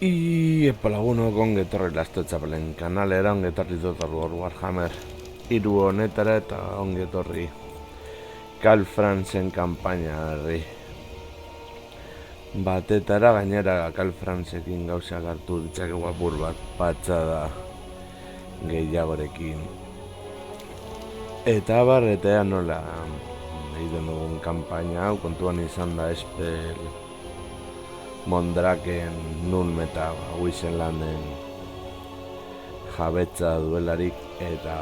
Y lagunok ongi etorri Lasto Txapelen kanalera, ongi etorri dut Warhammer hiru honetara eta ongi etorri Karl Franzen kanpainari batetara. Gainera Karl Franzekin gauzak hartu ditzakegu apur bat patxada gehiagorekin eta barretea nola egiten dugun kanpaina hau. Kontuan izan da Espel Mondraken nun meta Wiesenlanden jabetza duelarik eta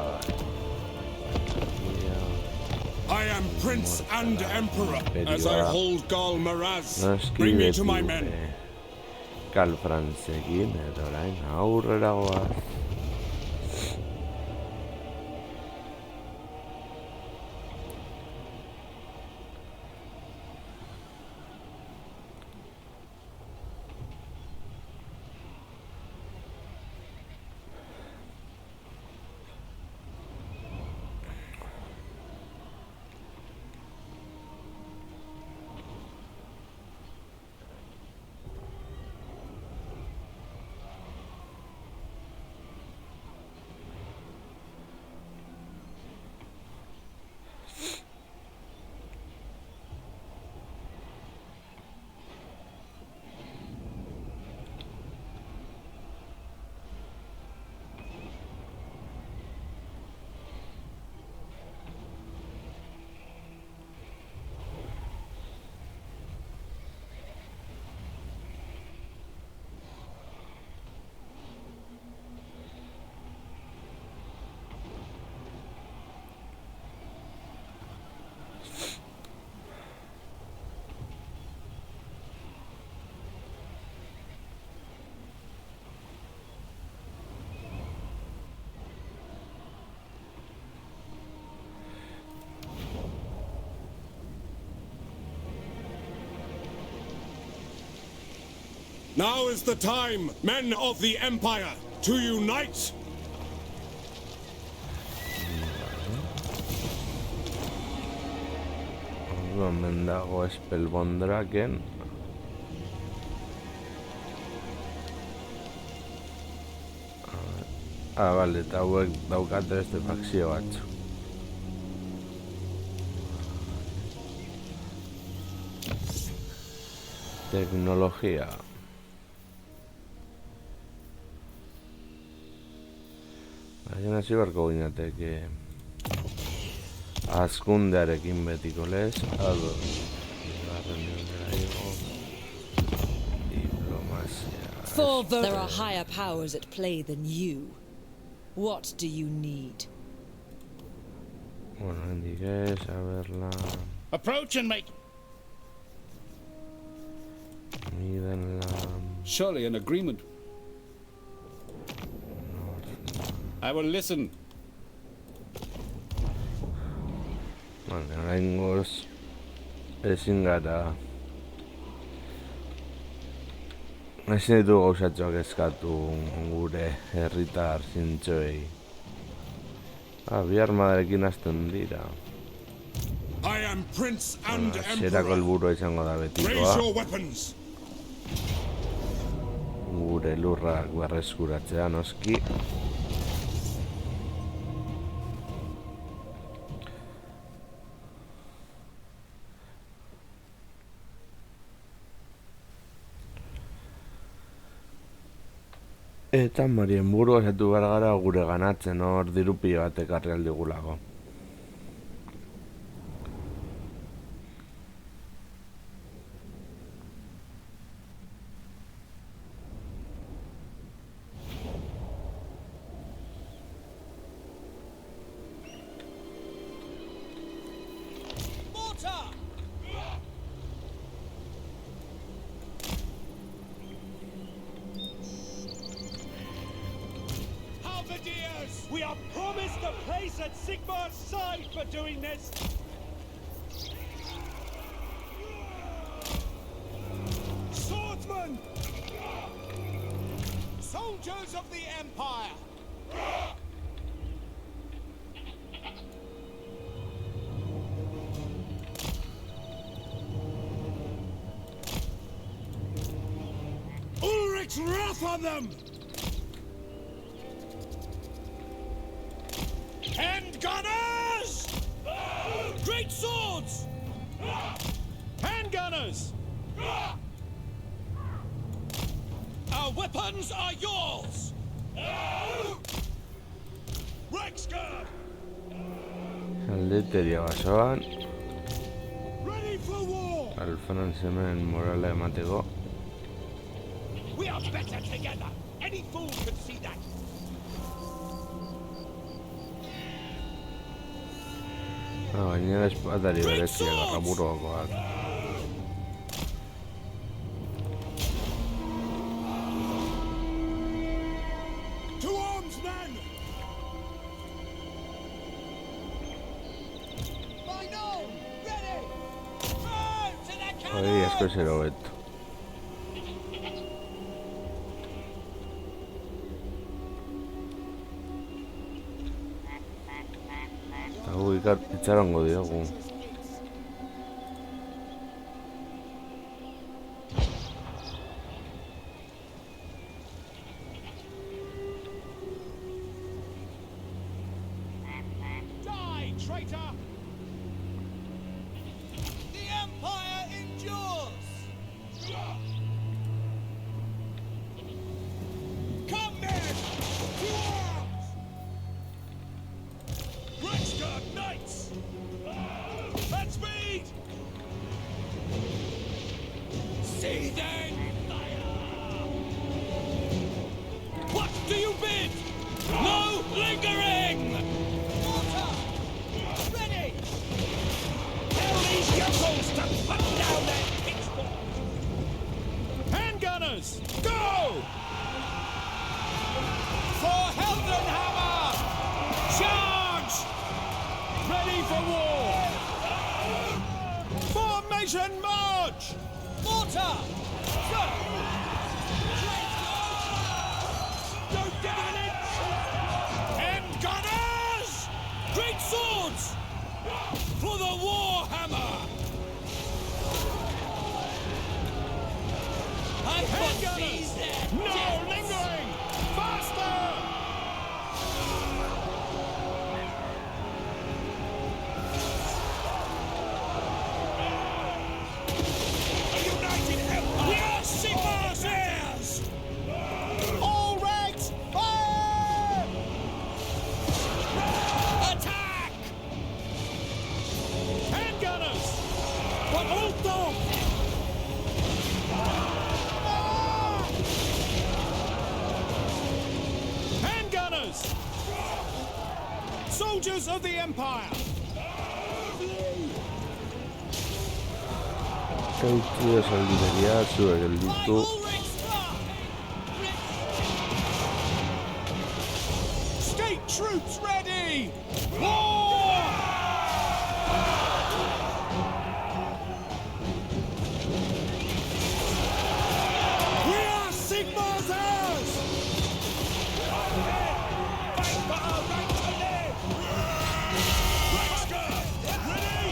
I am Prince and Emperor, as I hold Gal Maraz. Bring me to my men. Karl Franzekin eta orain aurrera goaz. Now is the time, men of the Empire, to unite! Hemen dago Espel Mondraken. Bale, eta hauek daukate beste fakzio batzu. Teknologia. Baina hasi beharko ginateke azkundearekin betiko lez. For there are higher powers at play than you. What do you need? Bueno, hendik a verla. Approach and make... Midenla. Surely an agreement. I will listen. Vale, oraingoz ezin gara. Ezin ditu gauzatxoak eskatu gure herritar zintxoei. Bi armadarekin hasten dira. I am Prince and Zerako Emperor. helburua izango da Raise betikoa. your weapons. Gure lurrak berreskuratzea noski. Eta Marienburgo esatu behar gara gure ganatzen hor dirupi bat ekarri aldigulako. We are promised a place at Sigmar's side for doing this! Swordsmen! Soldiers of the Empire! its wrath on them! Handgunners! Great swords! Handgunners! Our weapons are yours! Rexguard! Aldeteria basoan. Ready for war! Alfran hemen morala emateko. We are better together! Any fool can see that! Gainera espadari bereziak arraburrokoak. To arms, men! Hori asko zero beto. Eta gu itxarongo diogu. Die, traitor! The Empire endures! Come, men! To arms! Rexguard Knights! At speed! Seething fire! What do you bid? No lingering! Water! Ready! Tell these yokels to put down their pitchforks! Handgunners! Go! For Heldenhammer! Charge! Ready for war! Formation march! Mortar! Don't give it an inch! Handgunners! Great swords! For the Warhammer! I Handgunners! No lingering! Faster! A united empire! We are Sigmar's heirs! All ranks, fire! Attack! Handgunners! But hold on! Handgunners! Soldiers of the Empire! Kautidas aldireria zuek gelditu. State troops ready! War! We are Sigmar's heirs! Fight for our right to live! Rexguard! Ready!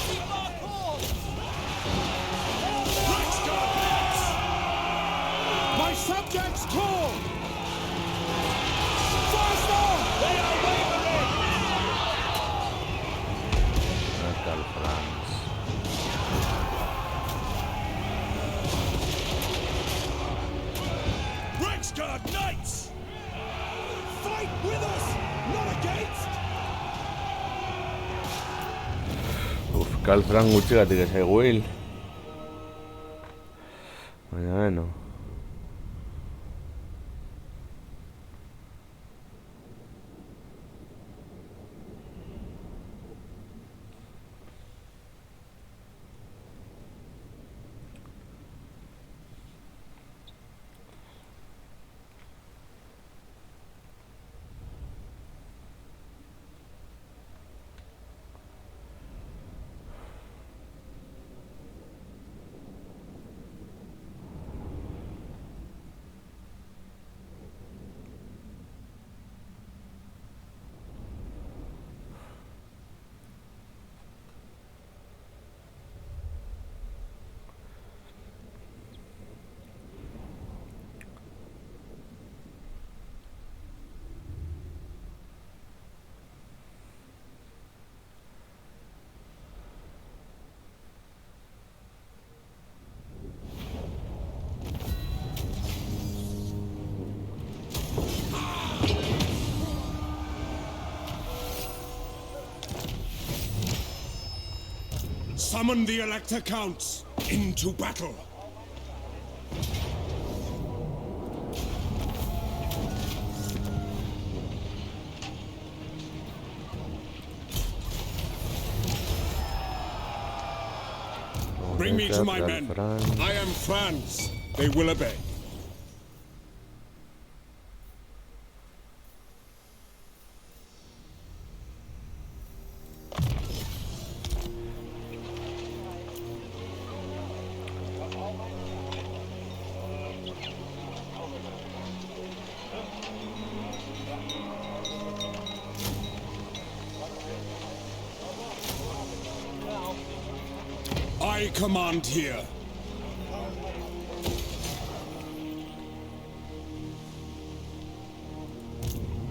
Sigmar cause! Rexguard blitz! My subjects call! Faster! They are wavering! Natal France. Rexguard Knights! Fight with us, not against! Kalfran gutxigatik ez eguil. Baina beno. Summon the Elector Counts into battle. Bring me to my men. I am Franz. They will obey. I command here.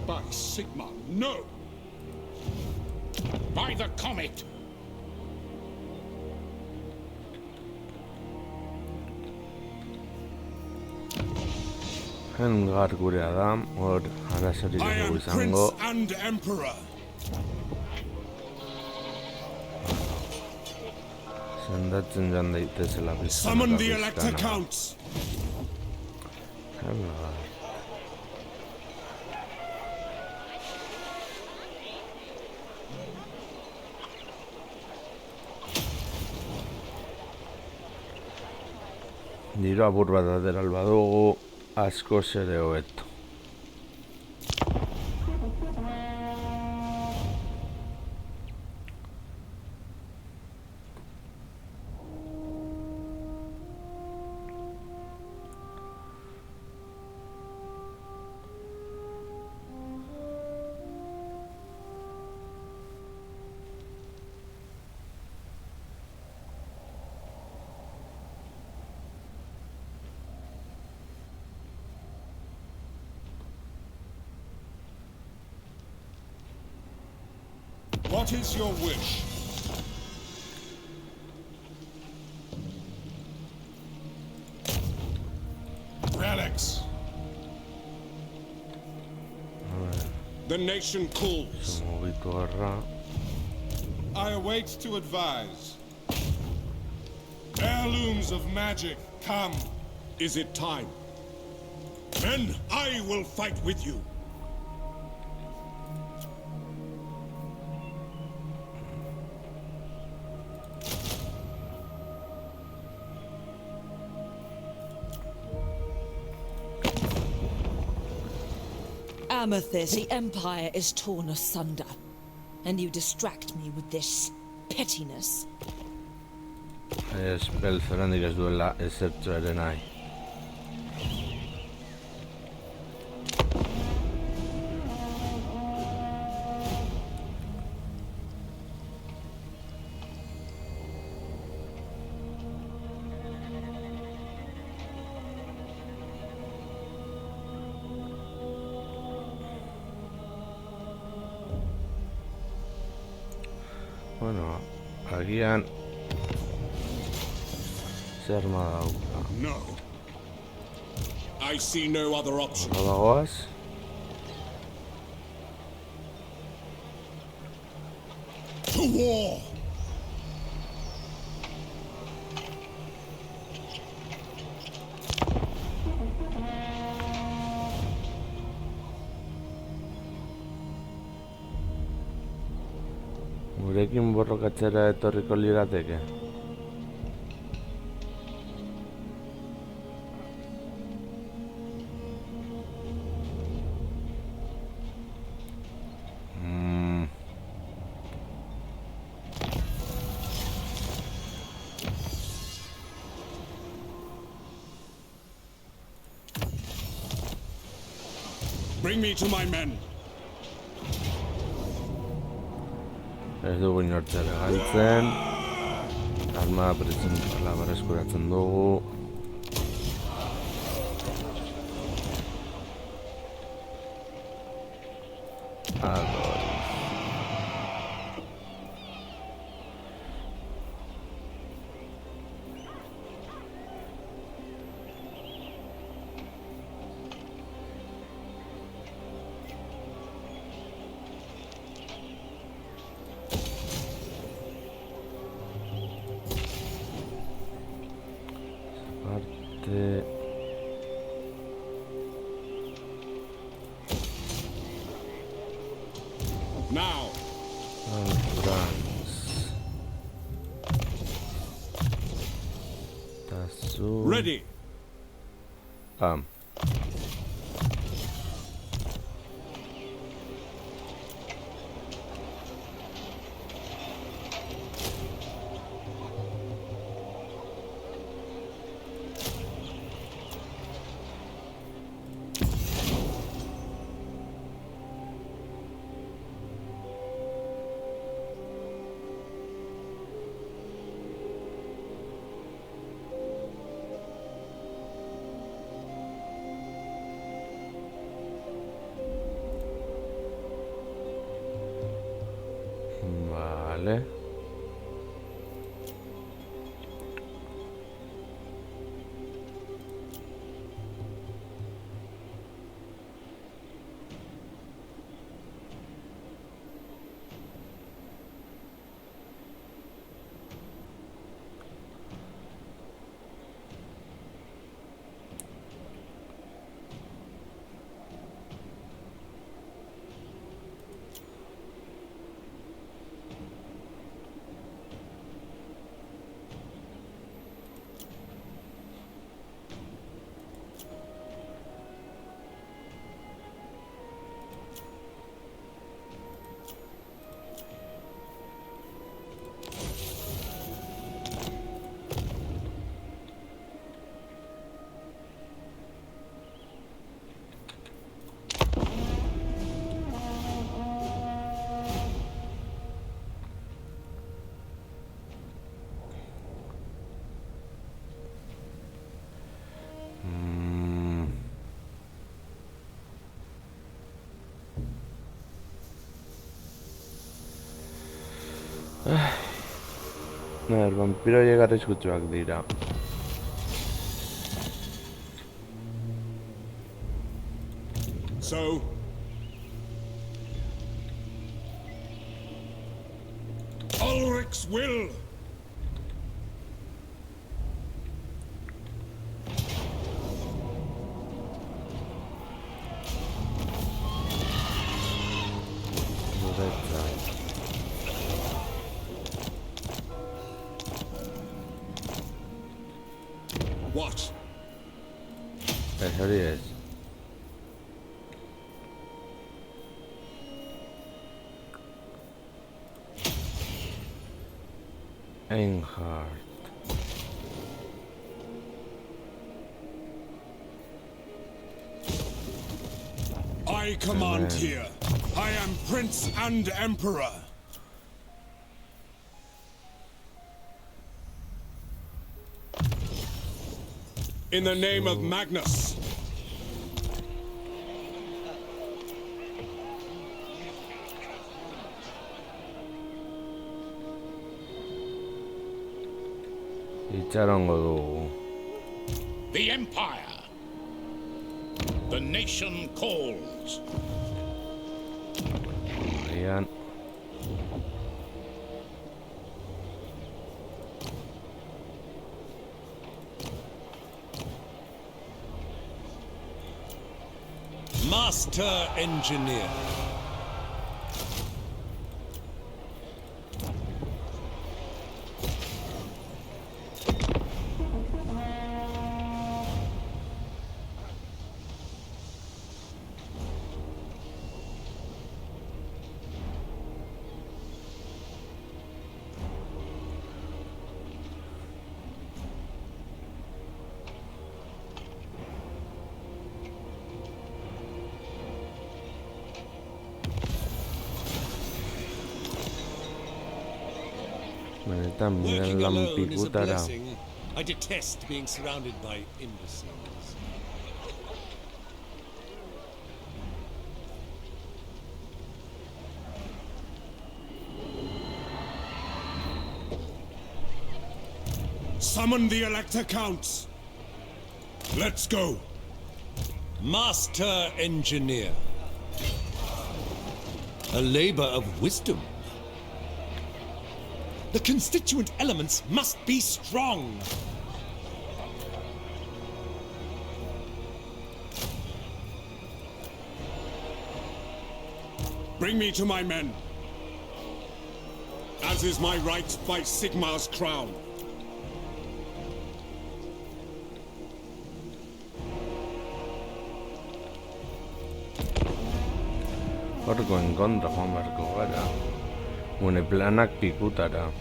By Sigmar, no! By the Comet! Hengar gurea da, hor arazorik I ez dugu am izango. Prince and Emperor. Sendatzen joan daitezela Summon the pizkana. Elector Counts. Hengar. Diru apur bat ateral badugu, askoz ere hobeto. What is your wish? Relics. The nation calls. Mugitu garra. I await to advise. Heirlooms of magic, come. Is it time? Then I will fight with you. Amethyst, the Empire is torn asunder, and you distract me with this pettiness. Spell zoranik ez duela ezertxo ere nahi. Bueno, agian zer ma dauka. No. I see no other option. Horra dagoaz? To war! Gurekin borrokatzera etorriko lirateke. Bring me to my men. Ez dugu inortzera galtzen. Armada prezentzala berreskuratzen dugu. Ador. Now. France. Tasu. Ready. Vale. A ver, vampiro llega arriskutsuak dira. So. Ulrich's will. What? Eso es. Einhard. I command here. I am Prince and Emperor. In the name of Magnus. The Empire. The nation calls. Ayan. Master Engineer. Working alone is a blessing. I detest being surrounded by imbeciles. Summon the Elector Counts. Let's go. Master Engineer. A labor of wisdom. The constituent elements must be strong. Bring me to my men. As is my right by Sigmar's crown. Orko en kontra joan beharko gara. Gune planak pikutara.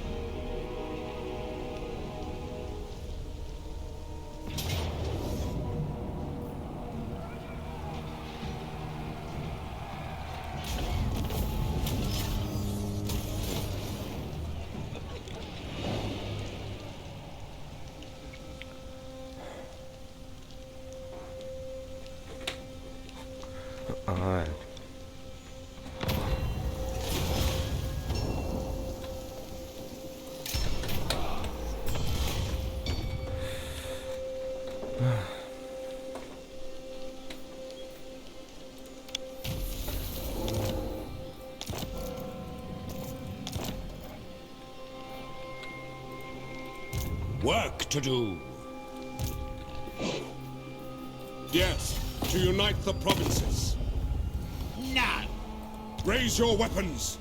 A ver. Work to do. Yes, to unite the provinces. None. Raise your weapons.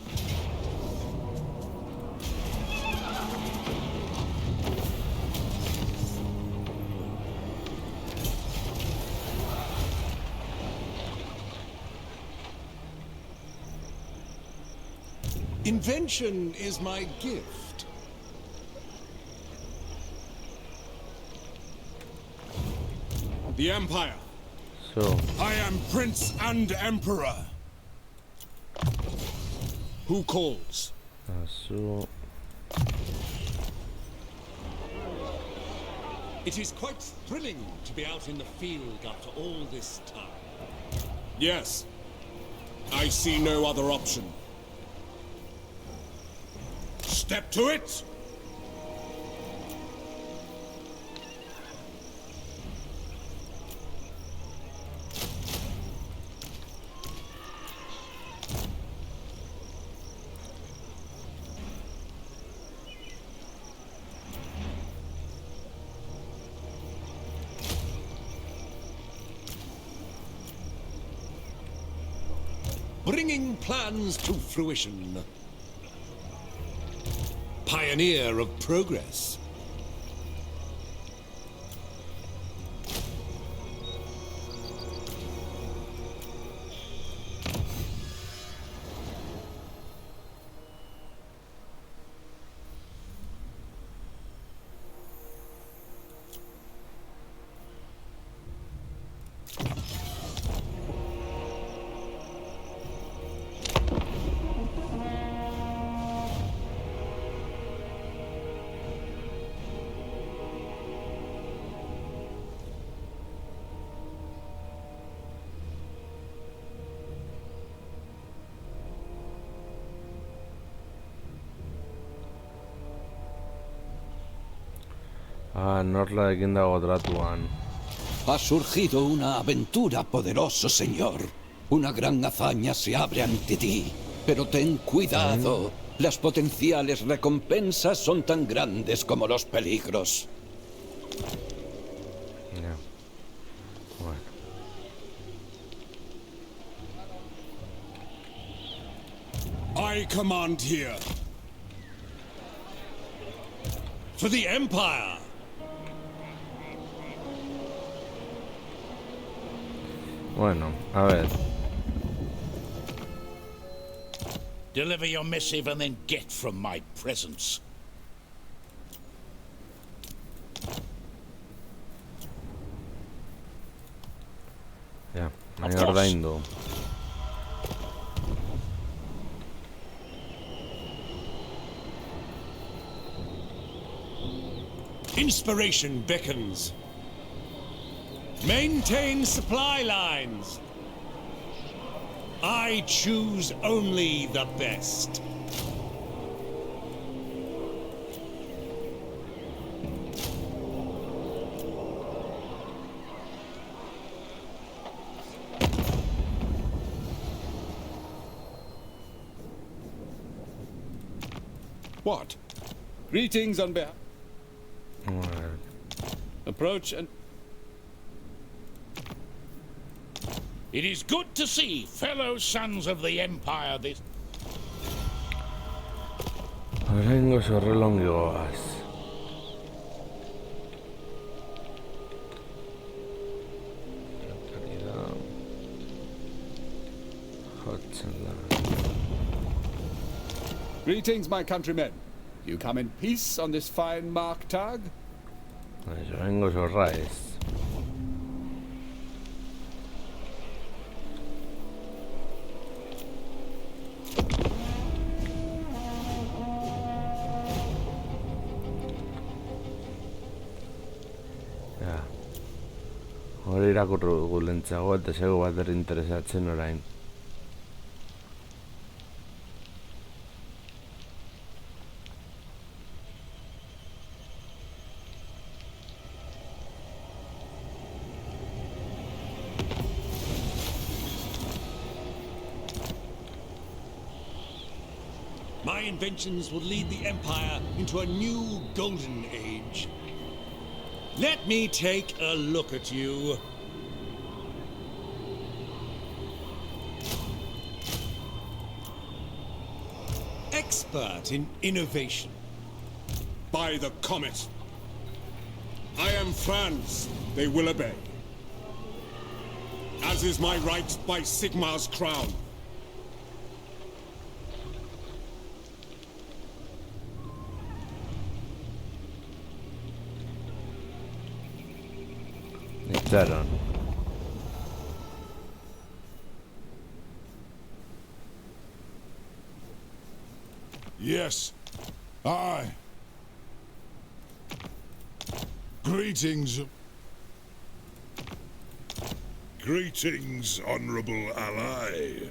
Invention is my gift. The Empire. So, I am Prince and Emperor. Who calls? so It is quite thrilling to be out in the field after all this time. Yes. I see no other option. Step to it! Bringing plans to fruition. Pioneer of progress. Norlarekin dago tratuan. Ha surgido una aventura, poderoso señor. Una gran hazaña se abre ante ti. Pero ten cuidado. Las potenciales recompensas son tan grandes como los peligros. Ya. Bueno. I command here. For the Empire! Bueno, a ver. Deliver your missive and then get from my presence. Ya, me ordaindu. Inspiration beckons. Maintain supply lines. I choose only the best. What? Greetings on behalf. A ver. Approach and... It is good to see fellow sons of the Empire this... Oraingo horrelongi goaz. Greetings, my countrymen. You come in peace on this fine Marktag? Oraingo horraiz. Hori irakurru dugu lentzago eta zego bat interesatzen orain. My inventions will lead the Empire into a new golden age. Let me take a look at you. Expert in innovation. By the comet. I am Franz. They will obey. As is my right by Sigmar's crown. Zeron. Yes, I. Greetings. Greetings, honorable ally.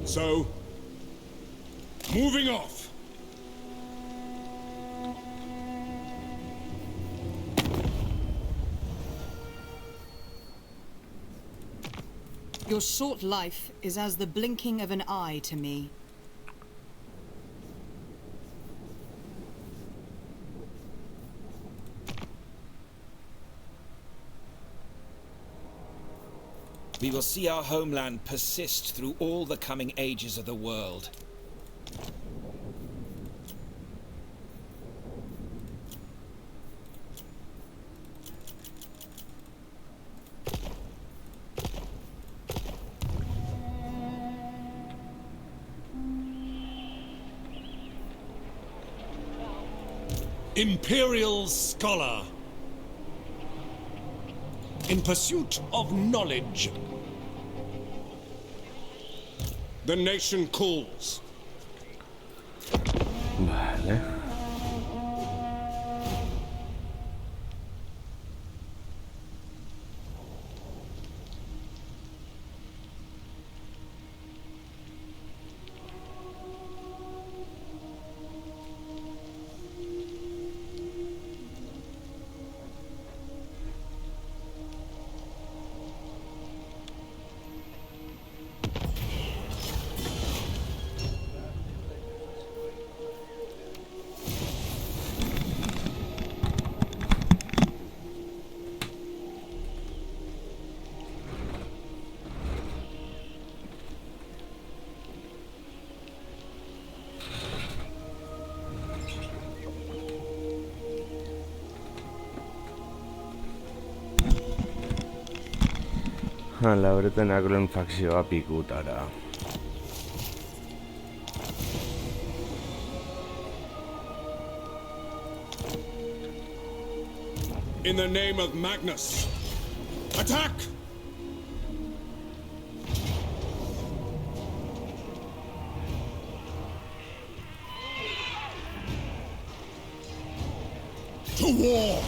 So, moving off. Your short life is as the blinking of an eye to me. We will see our homeland persist through all the coming ages of the world. Imperial Scholar. In pursuit of knowledge. The nation calls. Vale. Hala, Bretonakren fakzioa pikutara. In the name of Magnus, attack! To war!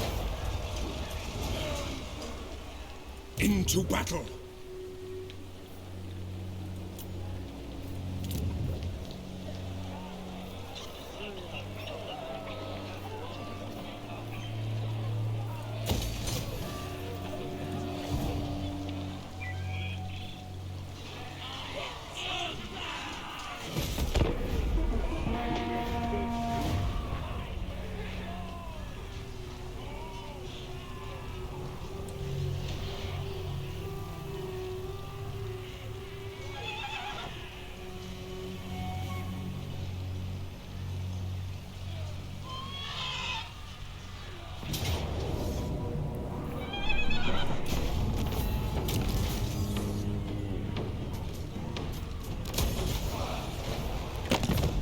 Into battle!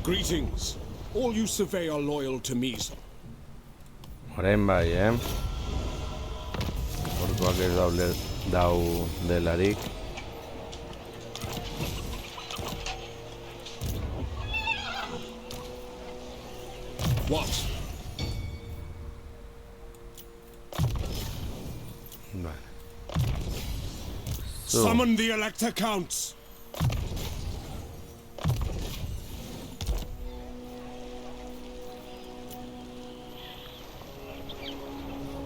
Greetings. All you survey are loyal to me. Orain bai, Orduak ez dau delarik. What? Vale. Summon the Elector Counts.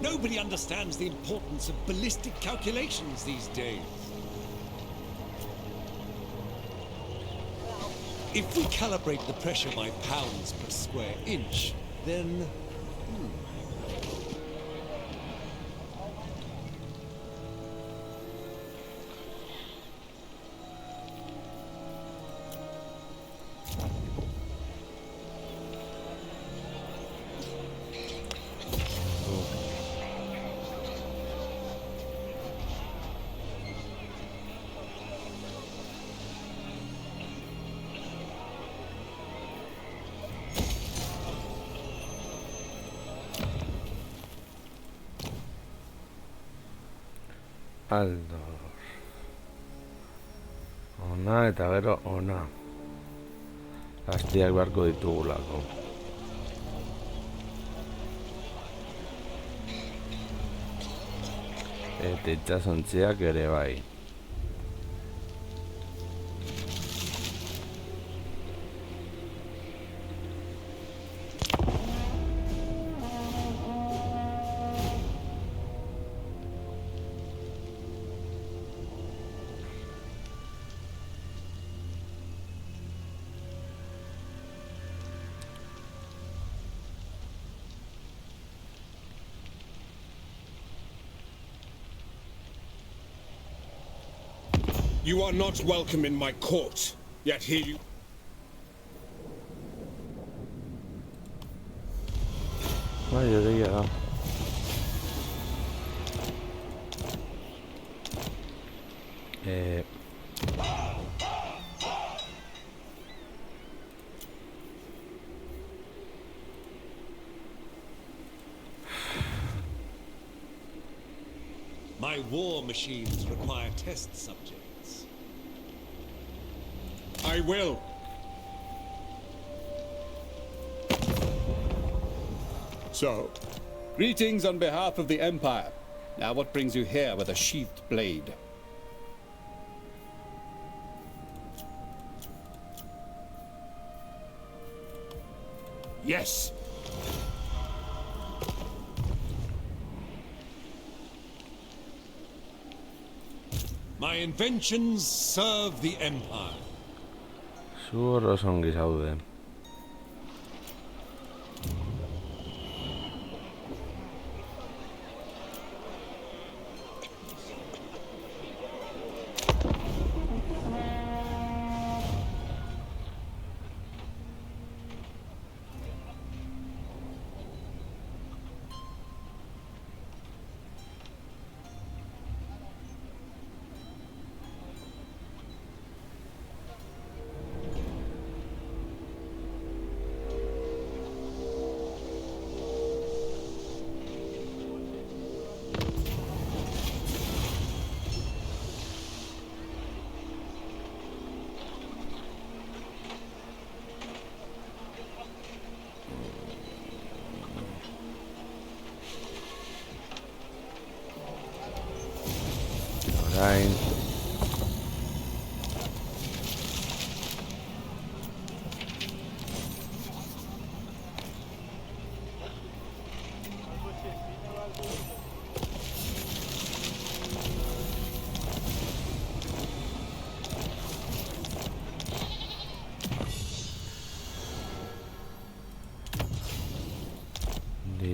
Nobody understands the importance of ballistic calculations these days. If we calibrate the pressure by pounds per square inch, then... Aldor. Ona eta gero ona. Astiak beharko ditugulako. Eta itxasontziak ere bai. You are not welcome in my court, yet here you... Maioria da. My war machines require test subjects. I will. So, greetings on behalf of the Empire. Now what brings you here with a sheathed blade? Yes. My inventions serve the Empire. Zu oso ongi zaude.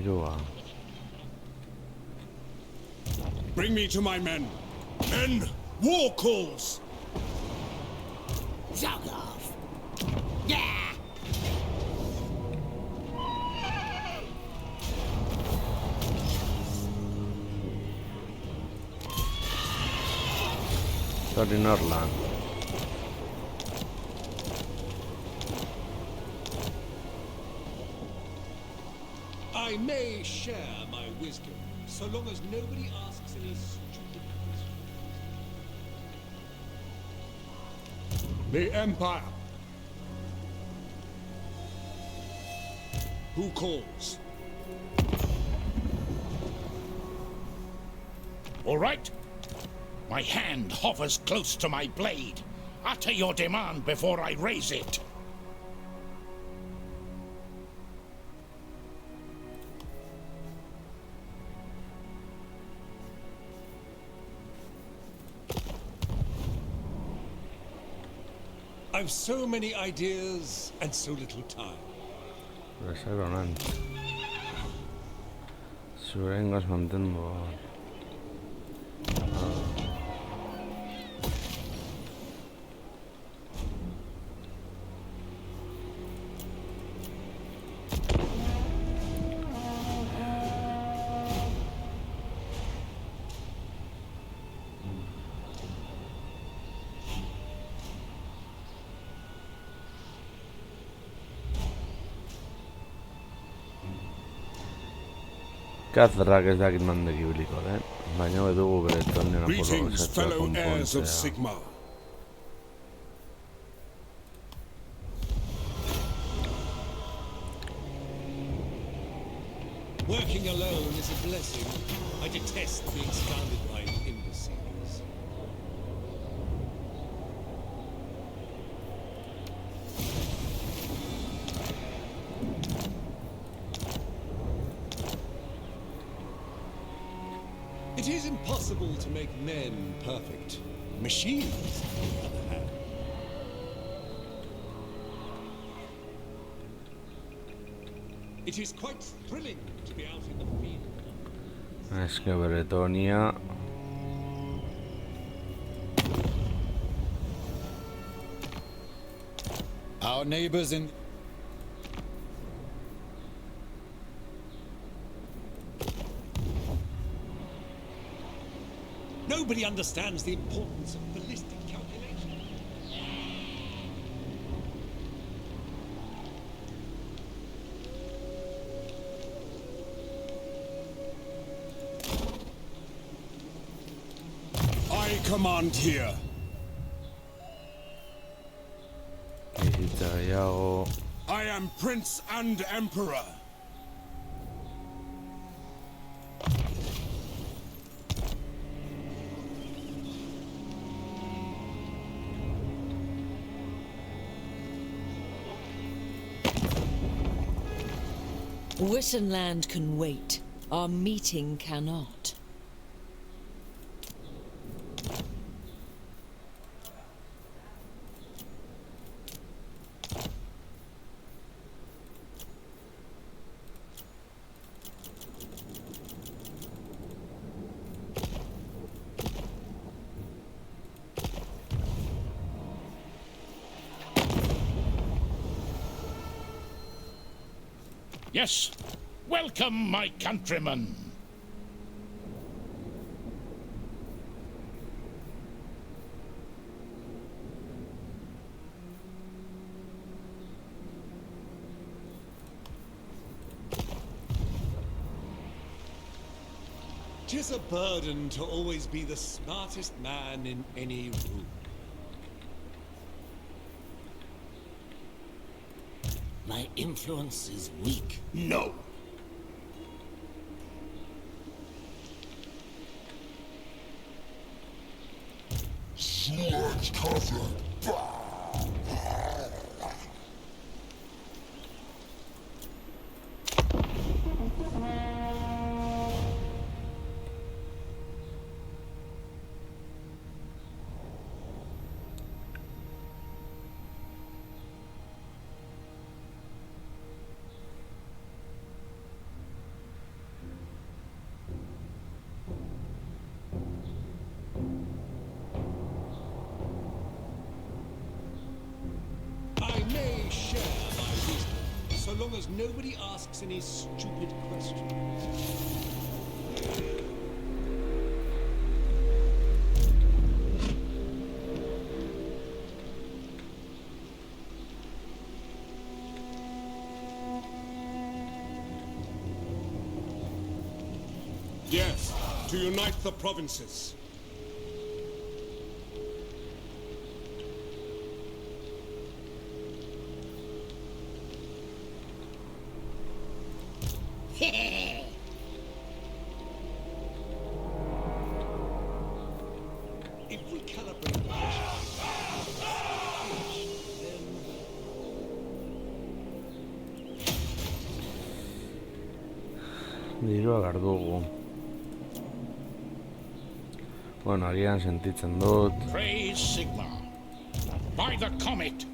Irua. Bring me to my men. Men, war calls! Zagov! Yeah! Sorry, Norland. I may share my wisdom, so long as nobody asks any stupid questions. The Empire. Who calls? All right. My hand hovers close to my blade. Utter your demand before I raise it. I've so many ideas and so little time. Reservonan. Surengas mantengo. Kazrak ez dakit mandek ibiliko den, baina bedugu bere torneo Greetings, fellow heirs of Sigmar. Working alone is a blessing. I detest being surrounded by imbeciles. It is impossible to make men perfect. Machines, on the other hand. It is quite thrilling to be out in the field. Ez que Bretonia. Our neighbors in... Nobody understands the importance of ballistic calculation. I command here. Bizitza gehiago. I am Prince and Emperor. Wittenland can wait. Our meeting cannot. Yes. Welcome, my countrymen. Tis a burden to always be the smartest man in any room. My influence is weak. No. Sludge cousin. share my wisdom, so long as nobody asks any stupid questions. Yes, to unite the provinces. If we calibrate the pressure, Dirua behar dugu. Bueno, agian sentitzen dut. Praise Sigmar. By the comet.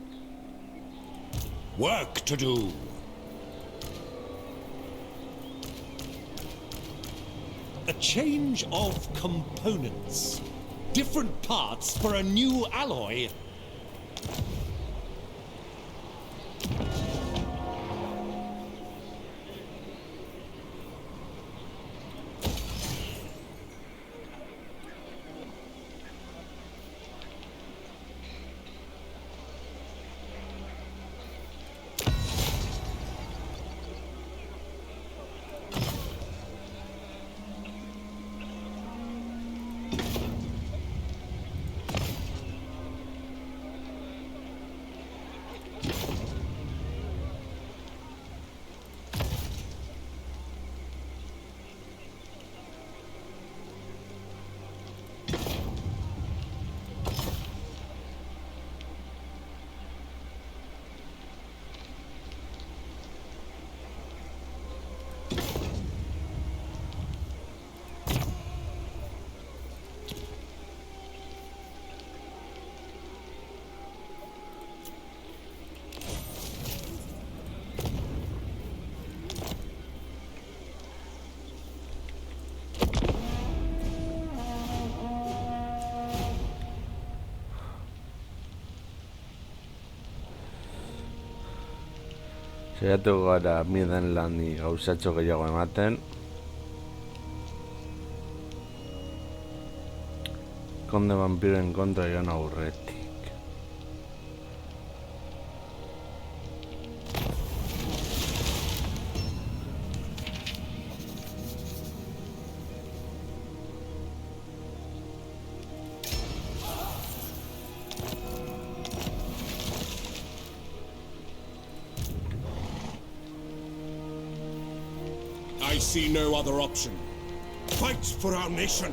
Work to do. a change of components. Different parts for a new alloy. Saiatu gara Midlandi gauzatxo gehiago ematen. Konde vampiroen kontra joan aurretik. I see no other option. Fight for our nation!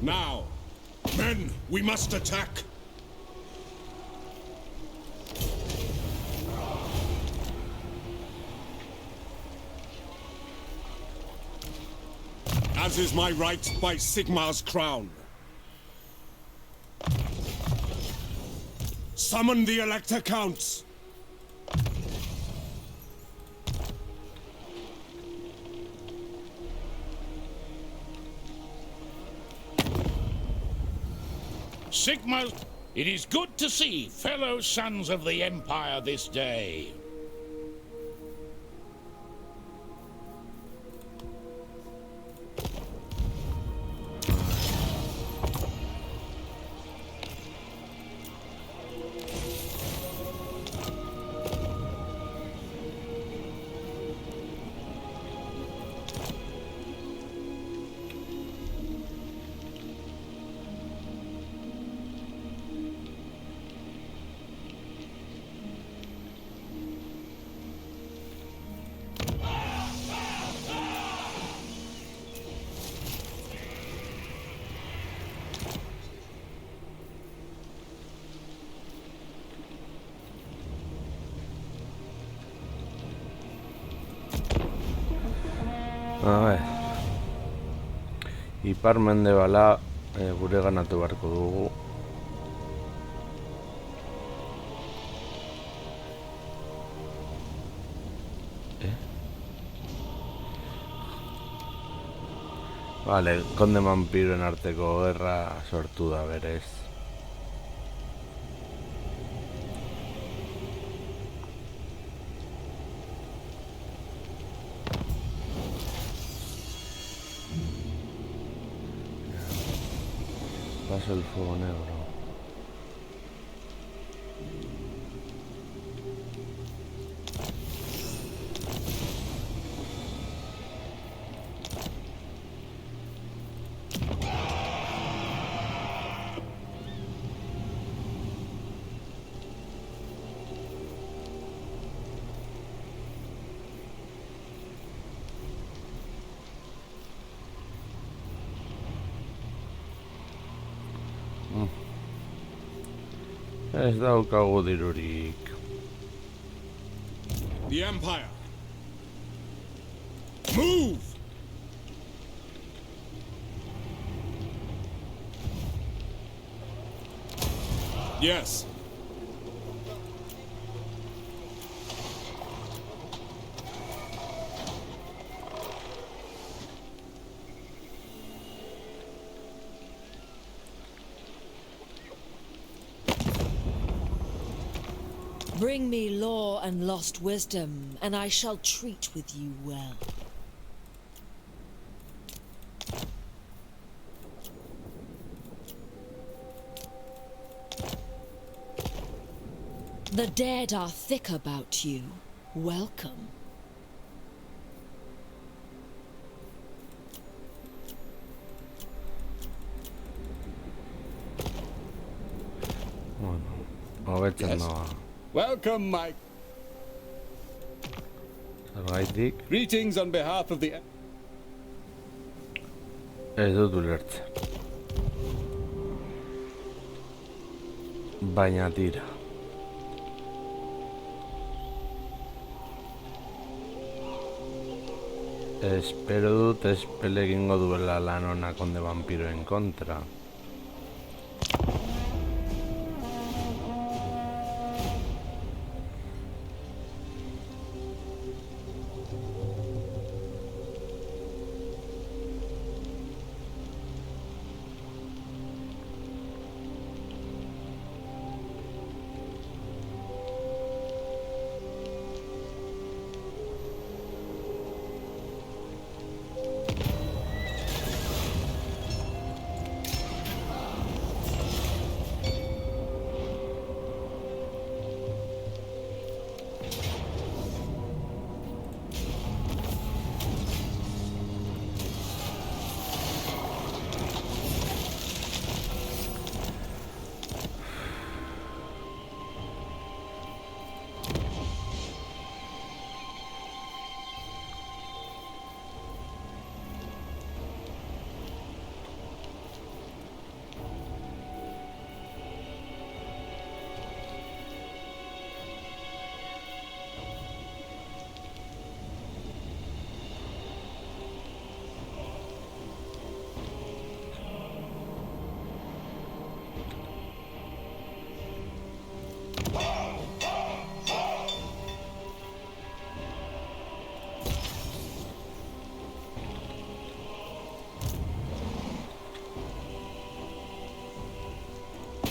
Now, men, we must attack! As is my right by Sigmar's crown. Summon the Elector Counts! Sigmar, it is good to see fellow sons of the Empire this day. A ver. Ipar mendebala gure ganatu beharko dugu. Vale, konde vampiroen arteko gerra sortu da berez. Paso el fuego negro. Ez daukagu dirurik. The Empire. Move! Yes. Bring me lore and lost wisdom, and I shall treat with you well. The dead are thick about you. Welcome. Yes. Welcome, my... Greetings on behalf of the... Ez dut ulertzen. Baina tira. Espero dut espele egingo duela lan ona konde vampiroen kontra.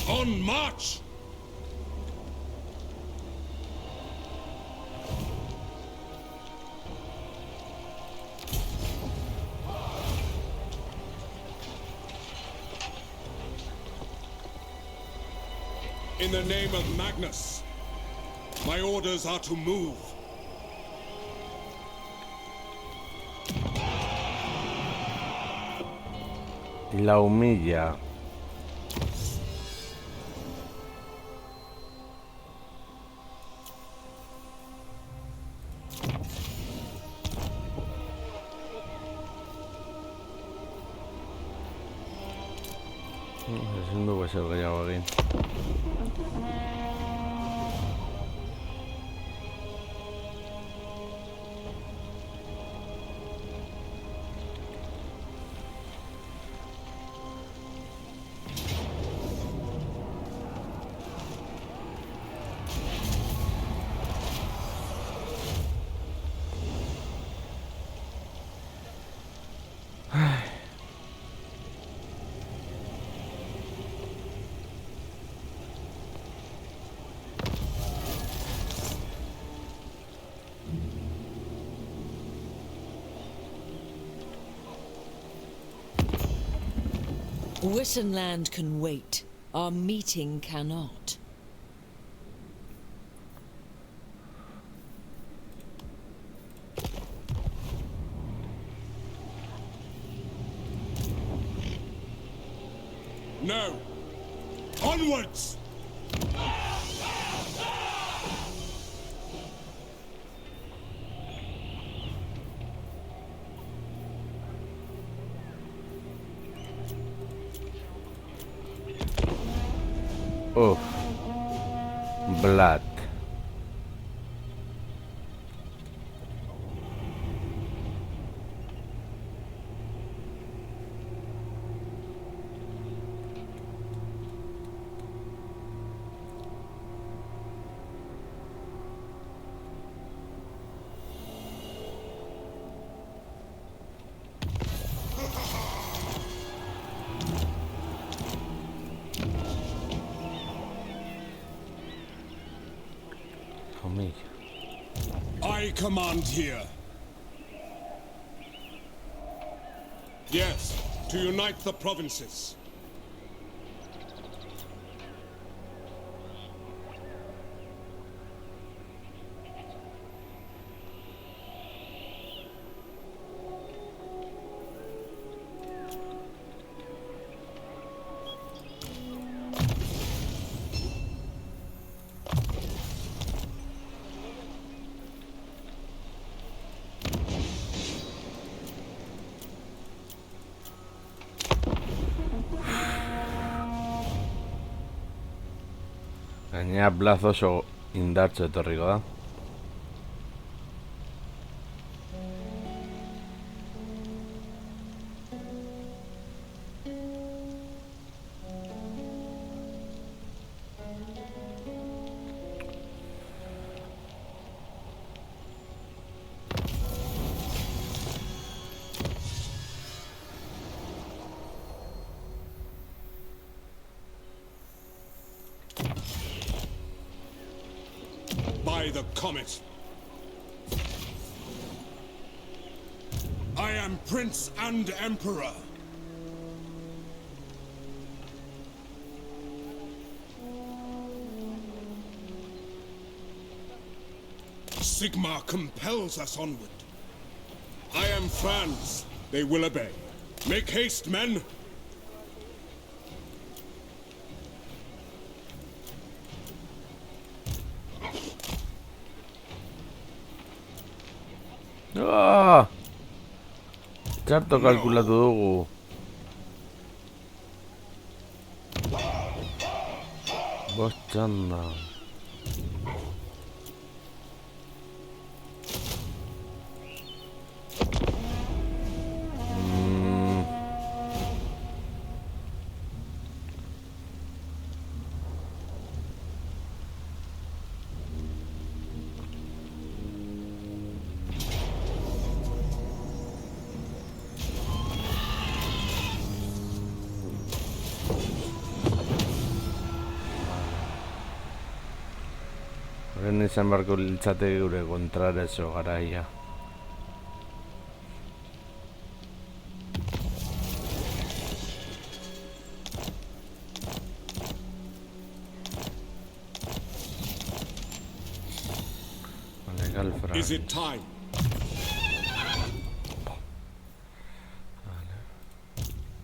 On march! In the name of Magnus, my orders are to move. La humilla. Ezin dugu ezer gehiago egin. Wittenland can wait. Our meeting cannot. No! Onwards! Oh, blood. I command here. Yes, to unite the provinces. Gainera Blaz oso indartsu etorriko da. By the comet. I am Prince and Emperor. Sigmar compels us onward. I am Franz. They will obey. Make haste, men! Ah! Txarto kalkulatu dugu. Bost txanda. Horren izan barko litzate gure kontrarezo garaia. Is it time?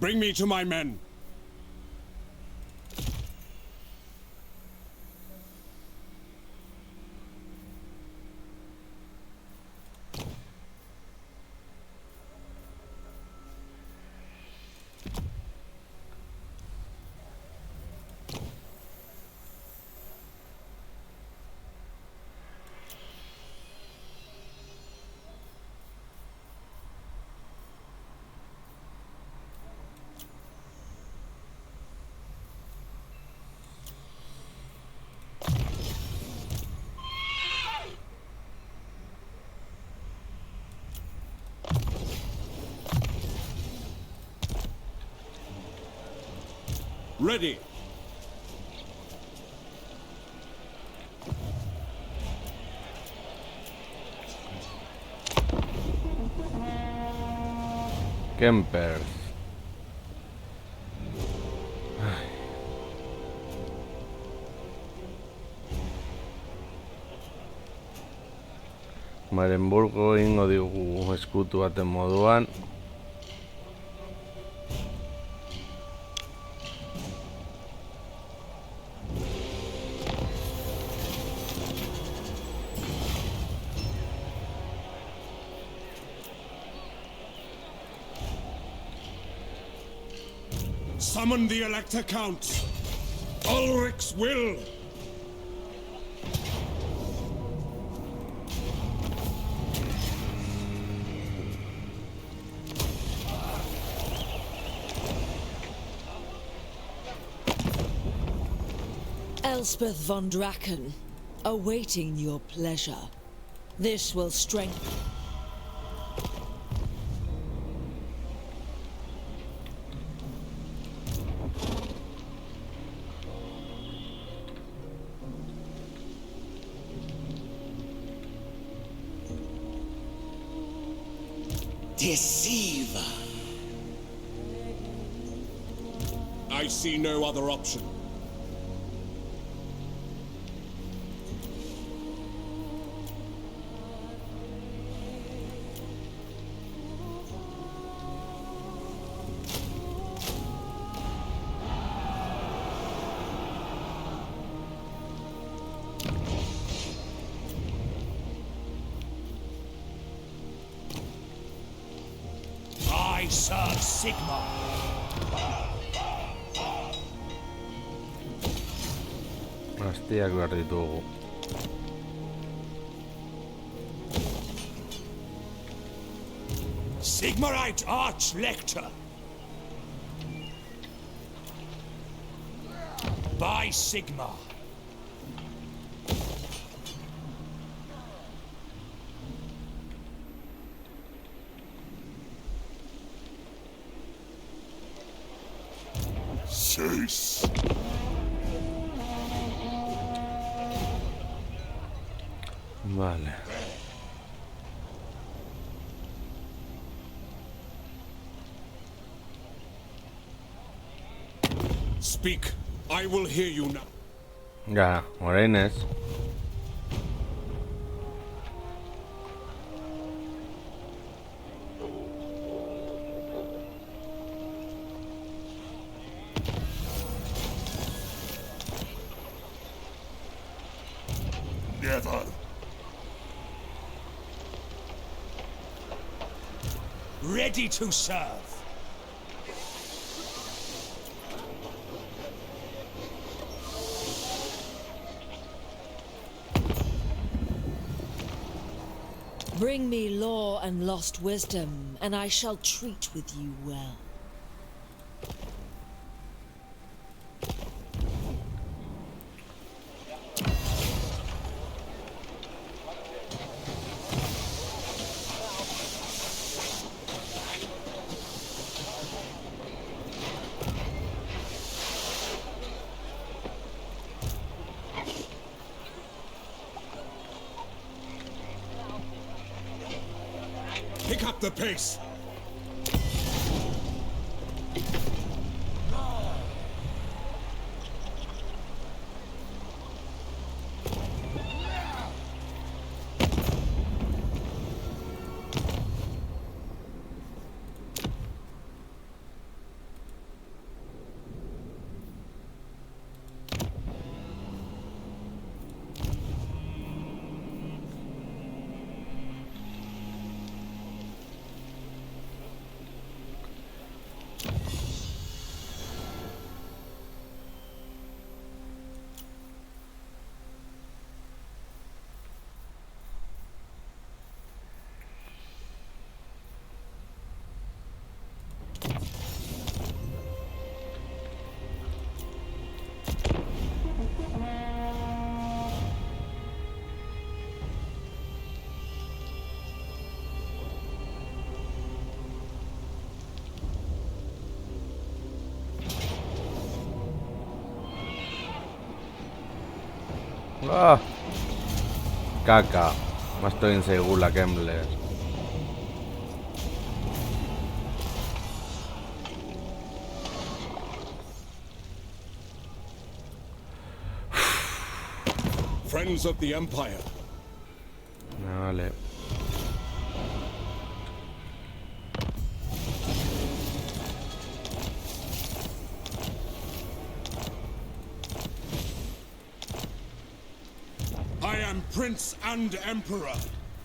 Bring me to my men. Ready. Kempers. Merenburgo ingo digu eskutu baten moduan. Summon the Elector Count. Ulric's will. Elspeth von Draken, awaiting your pleasure. This will strengthen. Deceiver. I see no other option. I serve Sigmar. Astiak behar ditugu. Sigmarite Archlector. By Sigmar. Cease. Vale. Speak. I will hear you now. Ja, orain ez. Never. Ready to serve. Bring me lore and lost wisdom, and I shall treat with you well. Pick up the pace. Ah, caca. Ma estoy insegura, Kembler. Friends of the Empire. Vale. I am Prince and Emperor.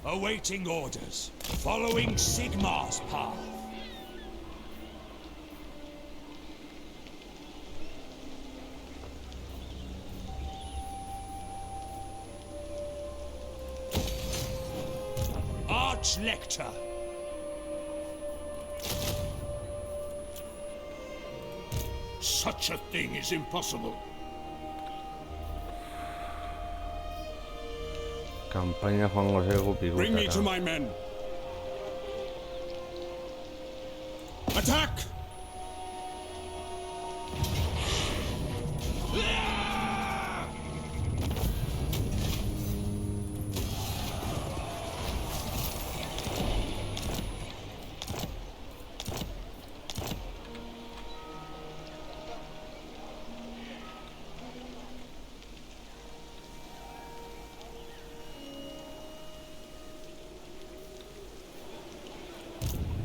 Awaiting orders. Following Sigmar's path. Archlector. Such a thing is impossible. Kanpaina joango zaigu Bring me to pikutara. my men. Attack!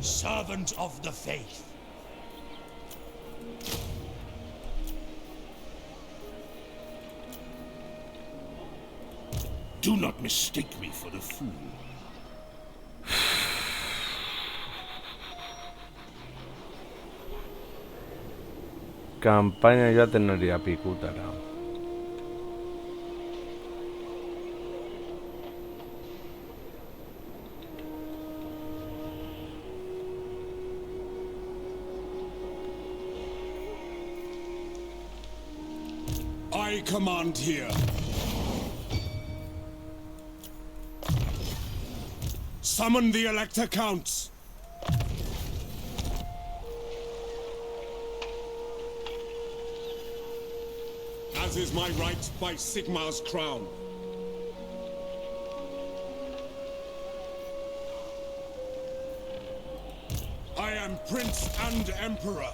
Servant of the faith. Do not mistake me for a fool. Kanpaina joaten ari pikutara. I command here. Summon the Elector Counts. As is my right by Sigmar's crown. I am Prince and Emperor.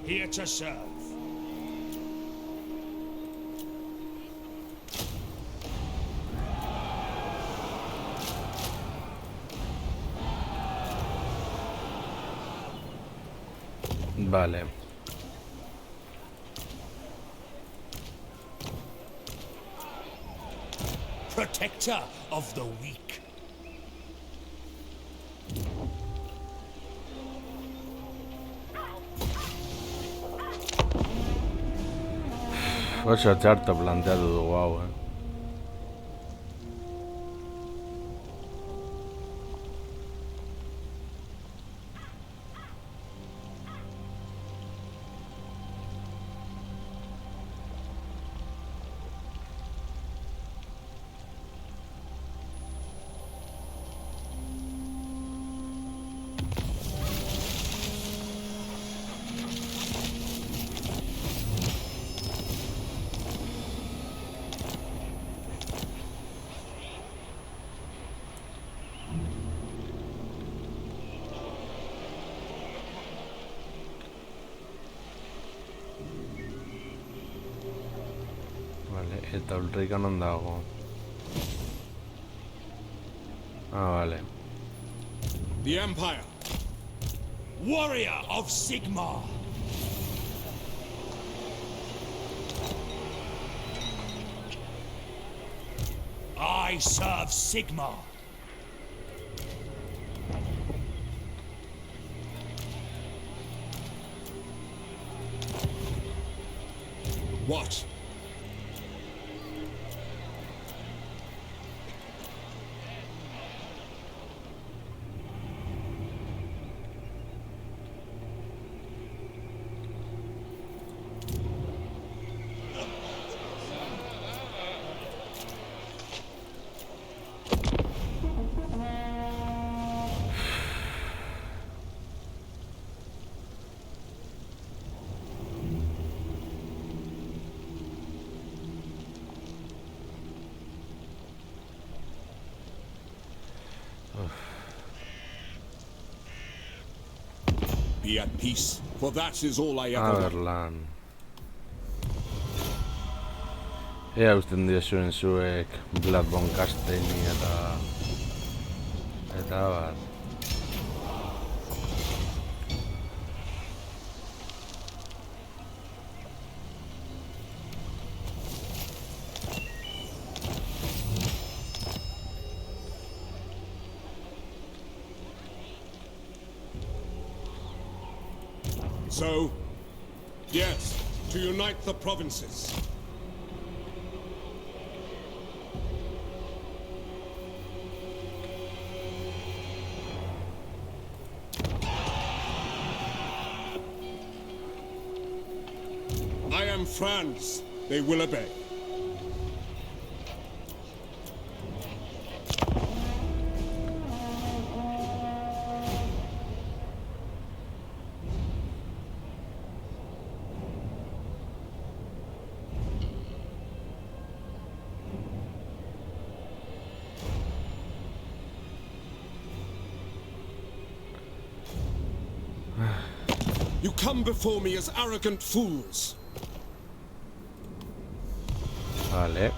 Here to serve. Vale. Protector of the weak. Oso txarto planteatu dugu hau, Vale, eta Ulrika non dago? Ah, vale. The Empire. Warrior of Sigmar. I serve Sigmar. What? Be at peace, for that is all I ever A ver, lan. Ea usten diozuen zuek Bloodborne Castelli eta... Eta bat. So, yes, to unite the provinces. I am France. They will obey. You come before me as arrogant fools. Vale.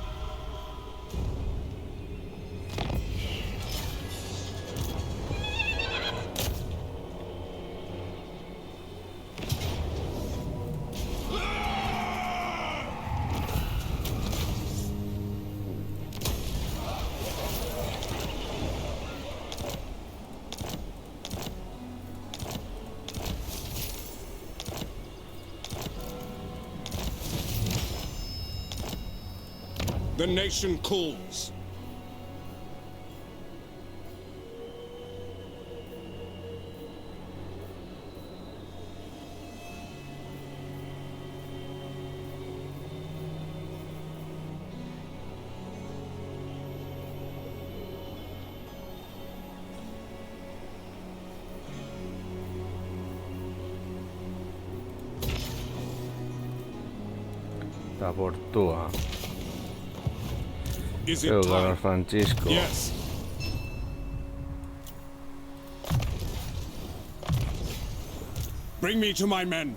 The nation calls. La Portua. Is it Creo que time? Francisco. Yes. Bring me to my men.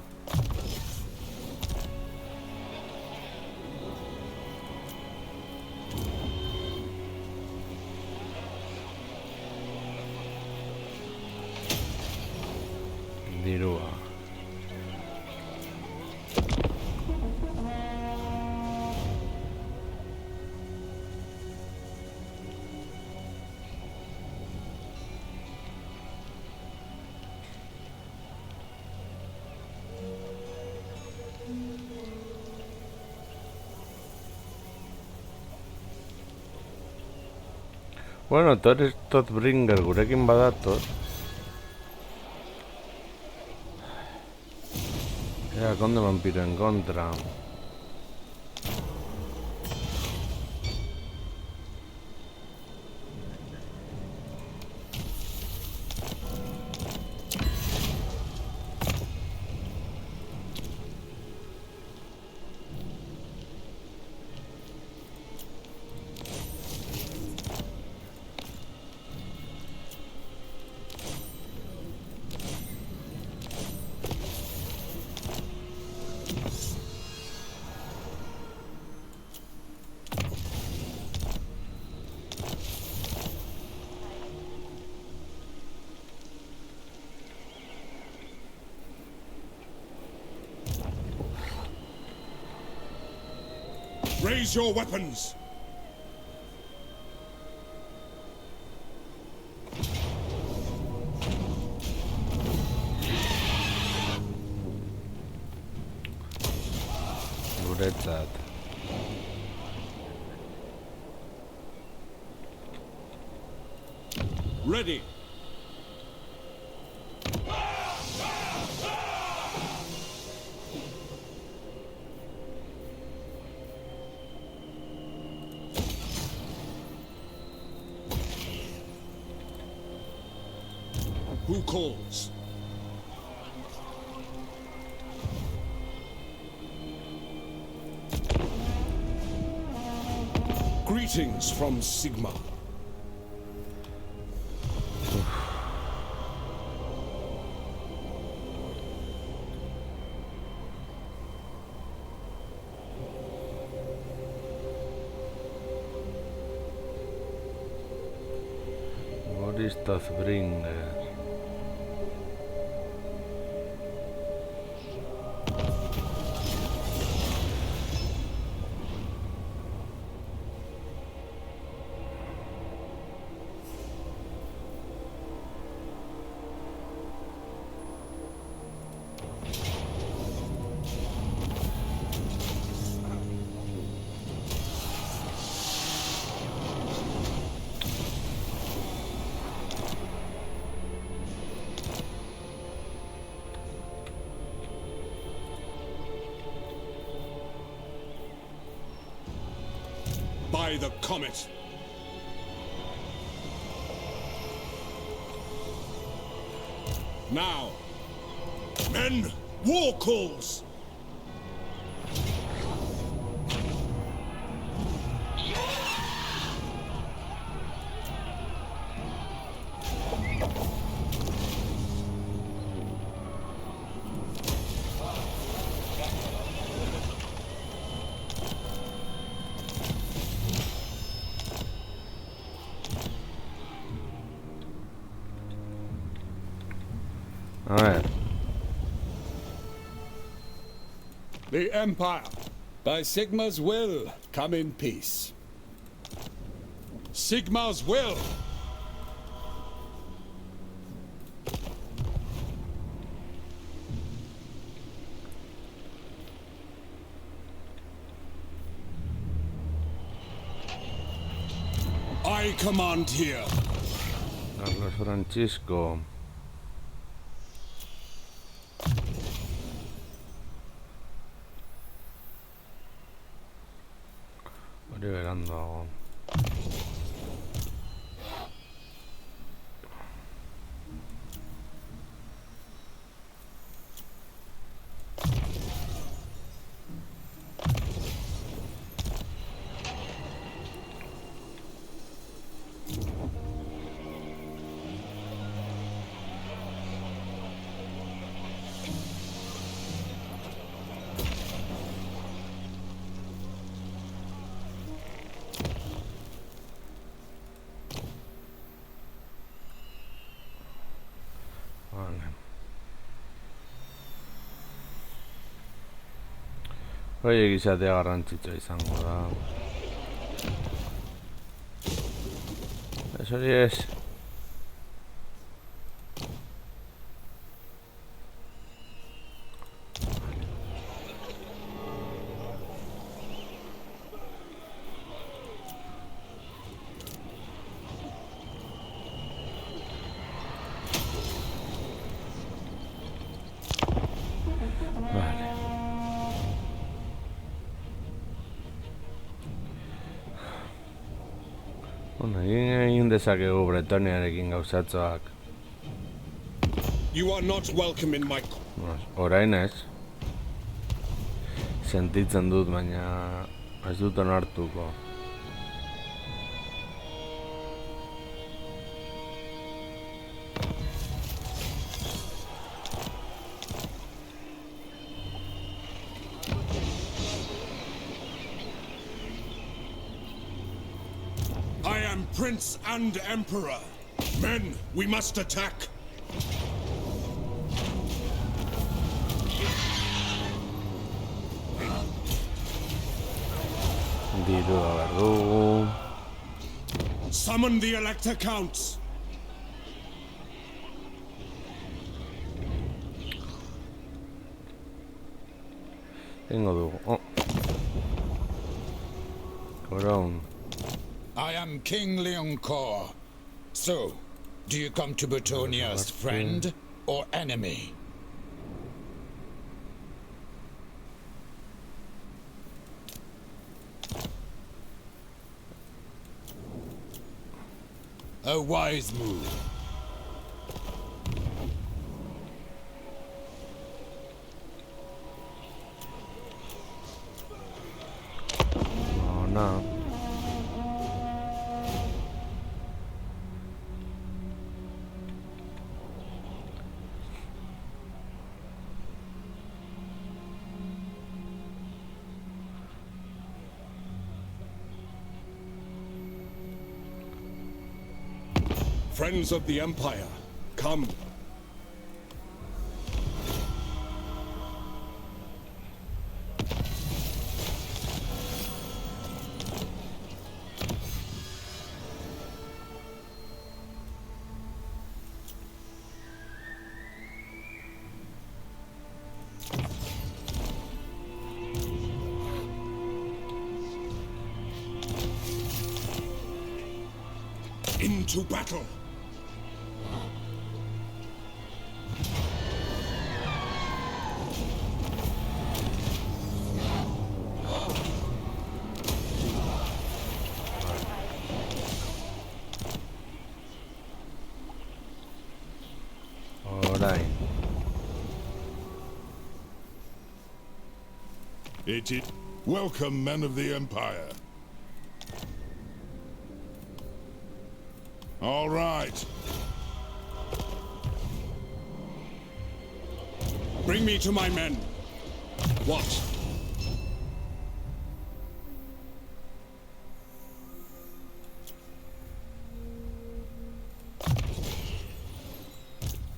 Dirua. Bueno, Todbringer gurekin badator. Ea, conde vampiro en contra. Raise your weapons. Guretzat. Ready. Who calls? Greetings from Sigmar. What is Todbringer? the comet. Now, men, war calls! A ver. The Empire, by Sigmar's will, come in peace. Sigmar's will! I command here. Carlos Francisco. Liberando. Horiek izatea garrantzitsua izango da. Ez hori ez. Egin dezakegu Bretoniarekin gauzatzoak. You are not welcome in my... Orain ez. Sentitzen dut, baina ez dut onartuko. Prince and Emperor. Men, we must attack. Summon the Elector Counts. Tengo dugo. Oh. Corón. I am King Leoncoeur. So, do you come to Bretonnia as friend or enemy? A wise move. Oh no. Friends of the Empire, come. Into battle! orain. It is. Welcome, men of the Empire. All right. Bring me to my men. What?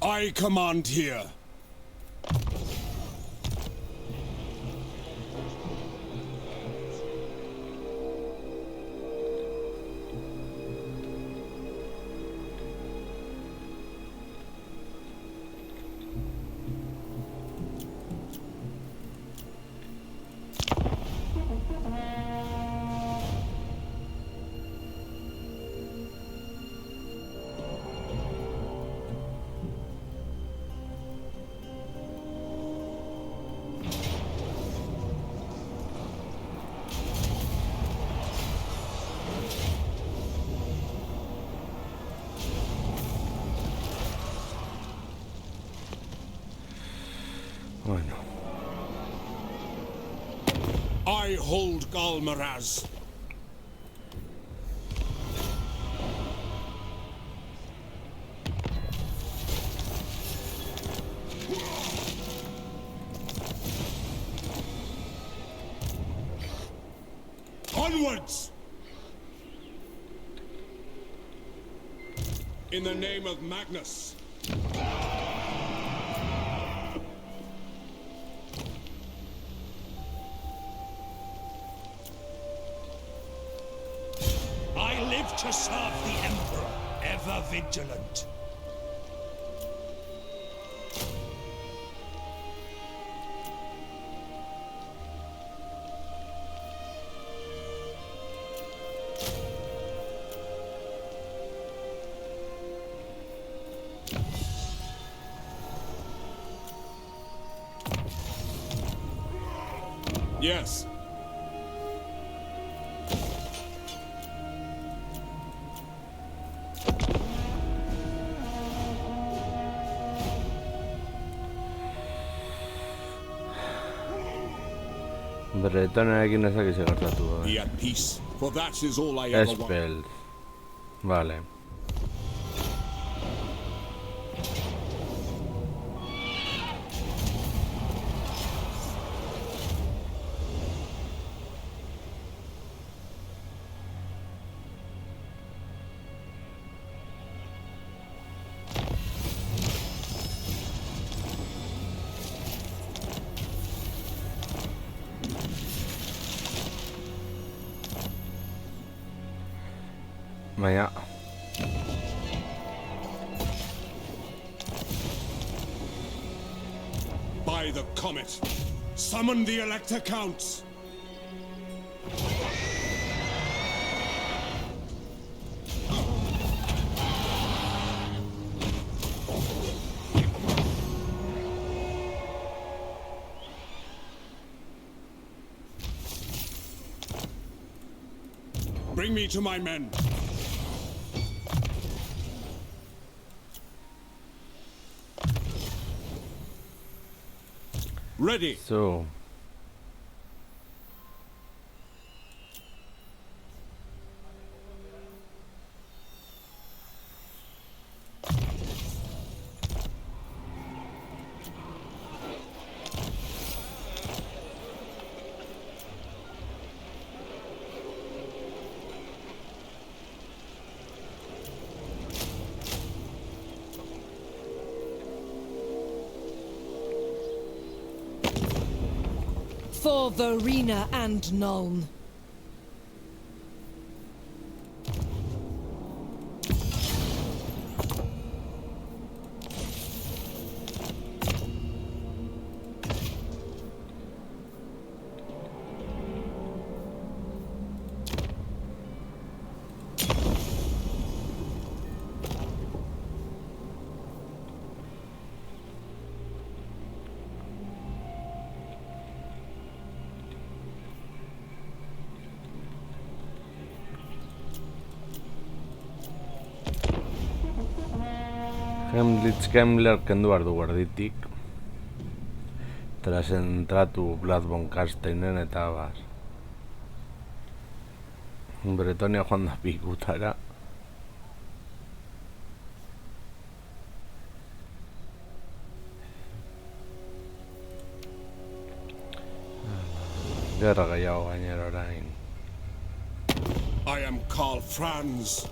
I command here. Bueno. I hold Galmaraz. Onwards! In the name of Magnus. I live to serve the Emperor, ever vigilant. Yes. Bretonarekin ezak gertatu. Be at peace, for that is all I ever want. Spell. Vale. Baina. By the comet, summon the Elector Counts. Bring me to my men. Ready. So. For Verena and Nuln. Kemmler kendu behar du erditik. Tras entratu Blood von Carsteinen eta bar. Bretonia joan da pikutara. Gerra gehiago gainera orain. I am Karl Franz.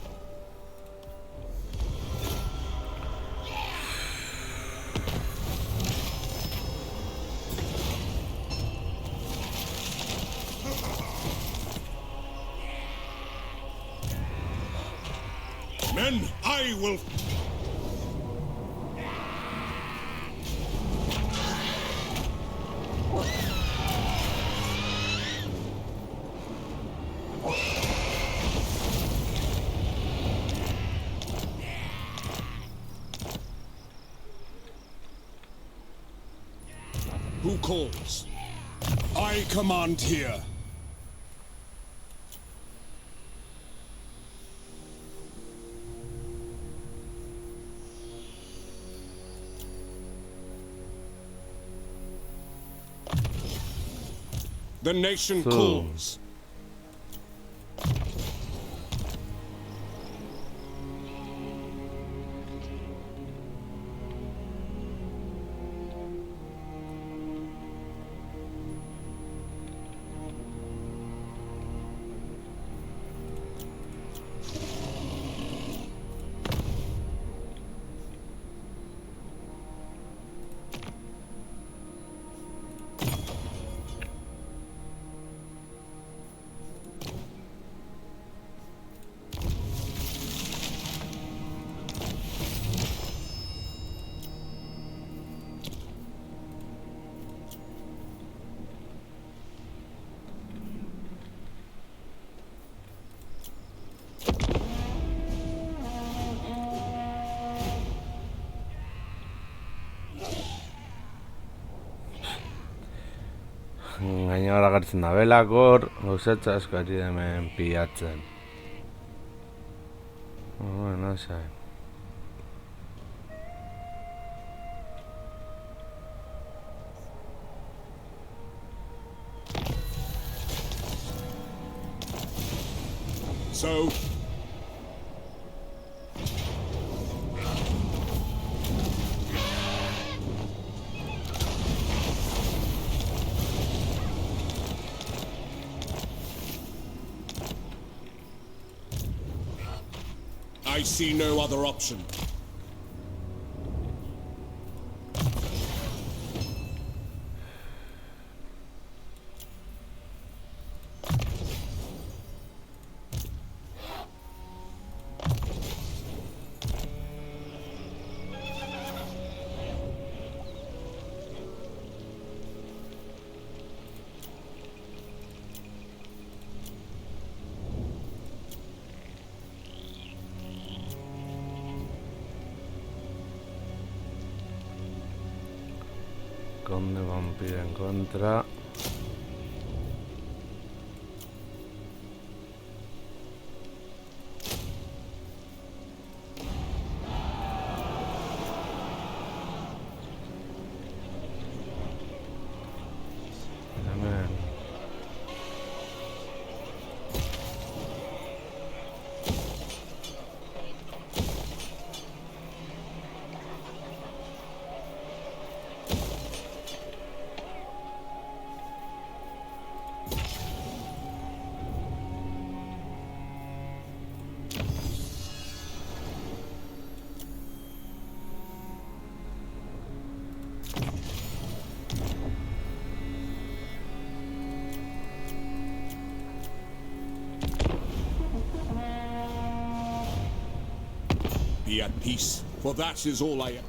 Men, I will... Who calls? I command here. The nation calls. Gainera agertzen da belak hor, gauzatza asko ari hemen pilatzen. Bueno, no sé. So... I see no other option. Conde vampiro en contra. Be at peace, for that is all I am.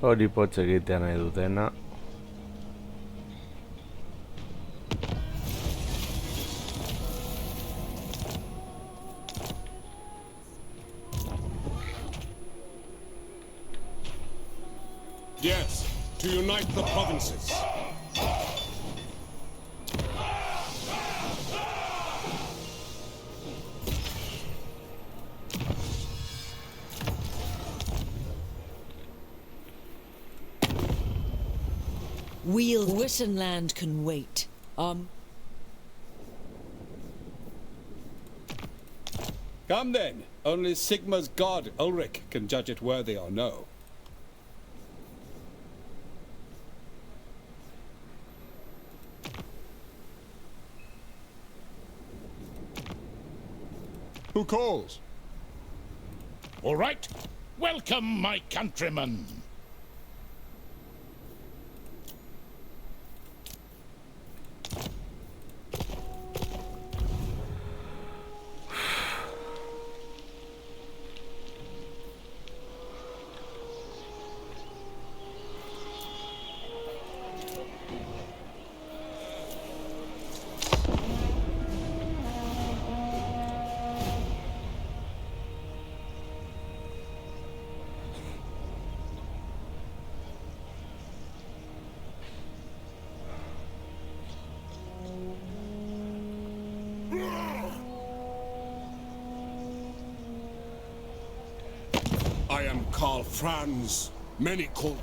Hori potxe egitea nahi dutena. Yes, to unite the provinces. Wittenland can wait. Come then. Only Sigma's god, Ulrich, can judge it worthy or no. Who calls? All right. Welcome, my countrymen. I am Karl Franz. Many call.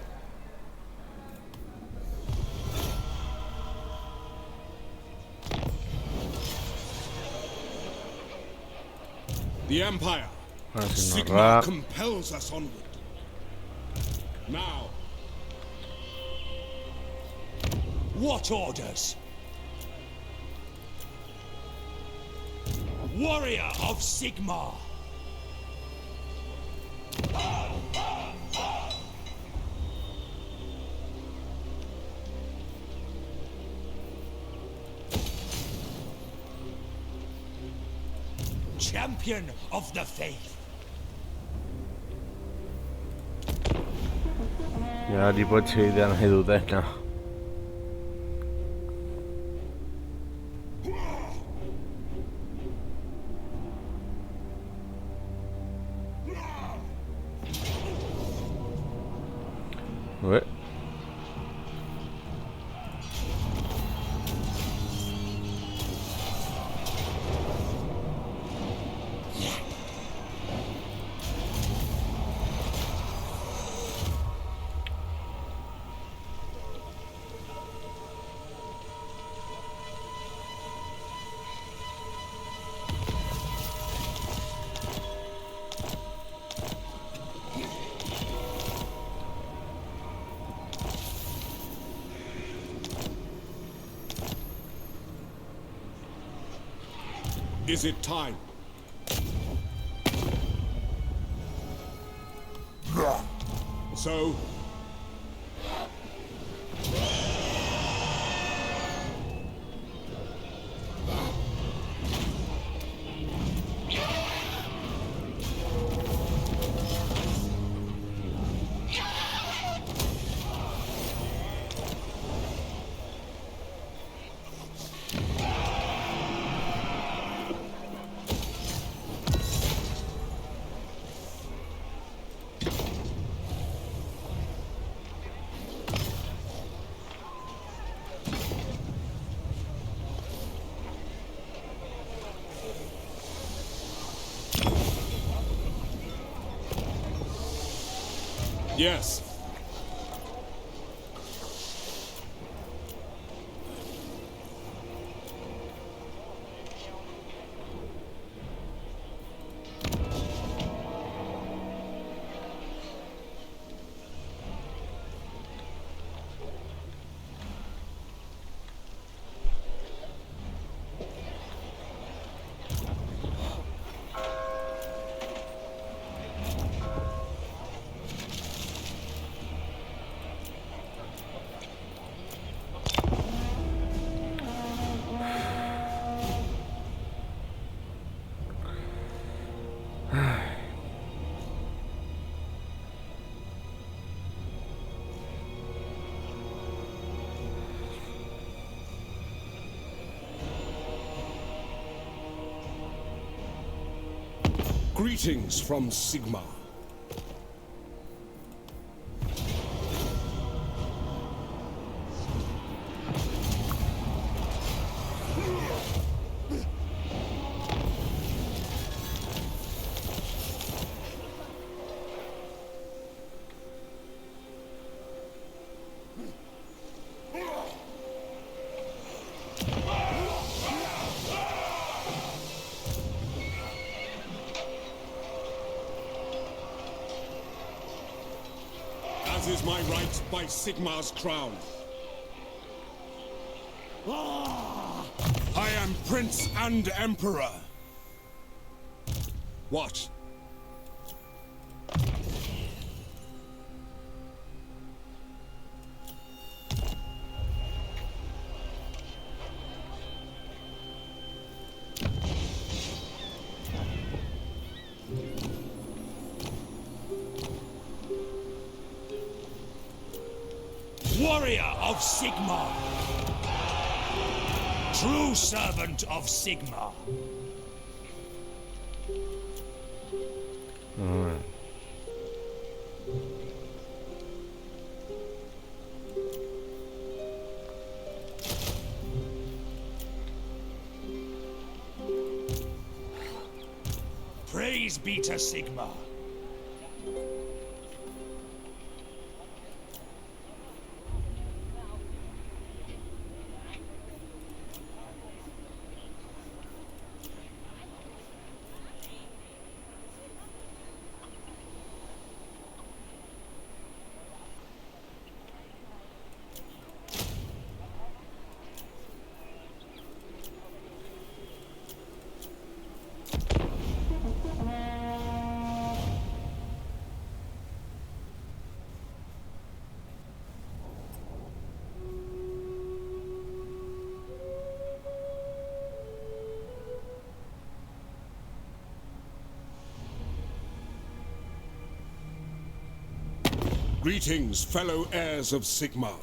The Empire. Sigmar compels us onward. Now. What orders? Warrior of Sigmar. Champion of the faith. यार report छेड़ देना है दूध है ना What? Is it time? So? Yes. Greetings from Sigmar. as is my right by Sigmar's crown. I am Prince and Emperor. What? Warrior of Sigmar. True servant of Sigmar. Alright. Praise be to Sigmar. Greetings, fellow heirs of Sigmar.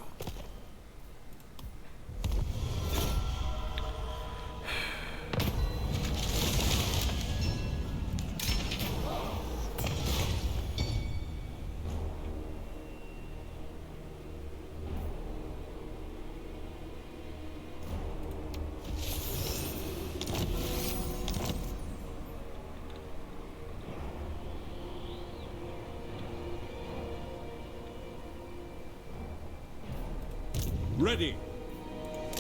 Ready.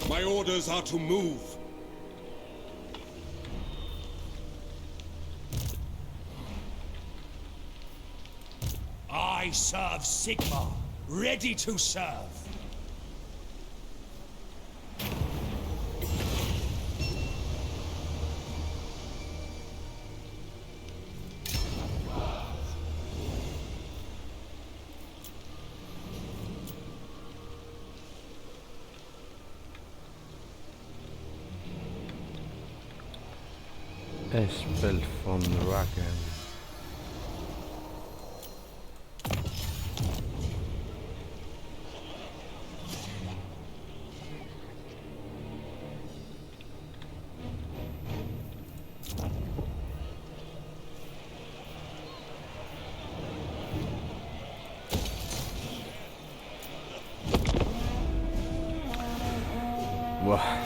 My orders are to move. I serve Sigmar, ready to serve. Spell von Raken. Wow.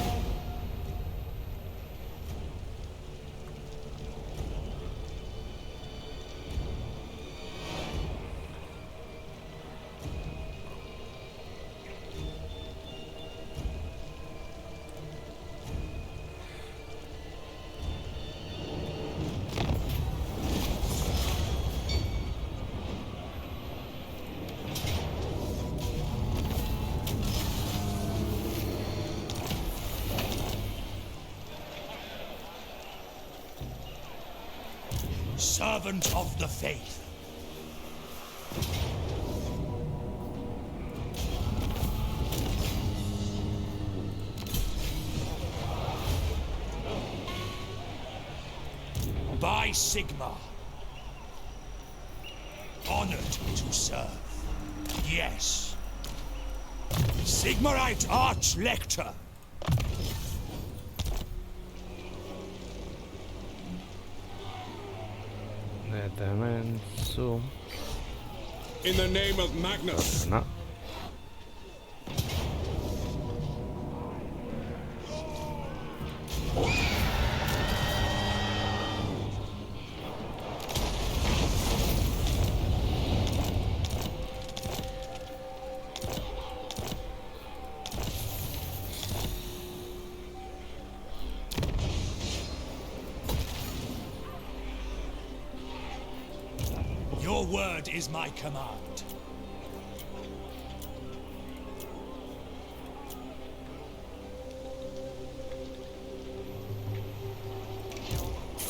Servant of the Faith. By Sigmar. Honored to serve. Yes. Sigmarite Archlector. So. In the name of Magnus. No. Your word is my command.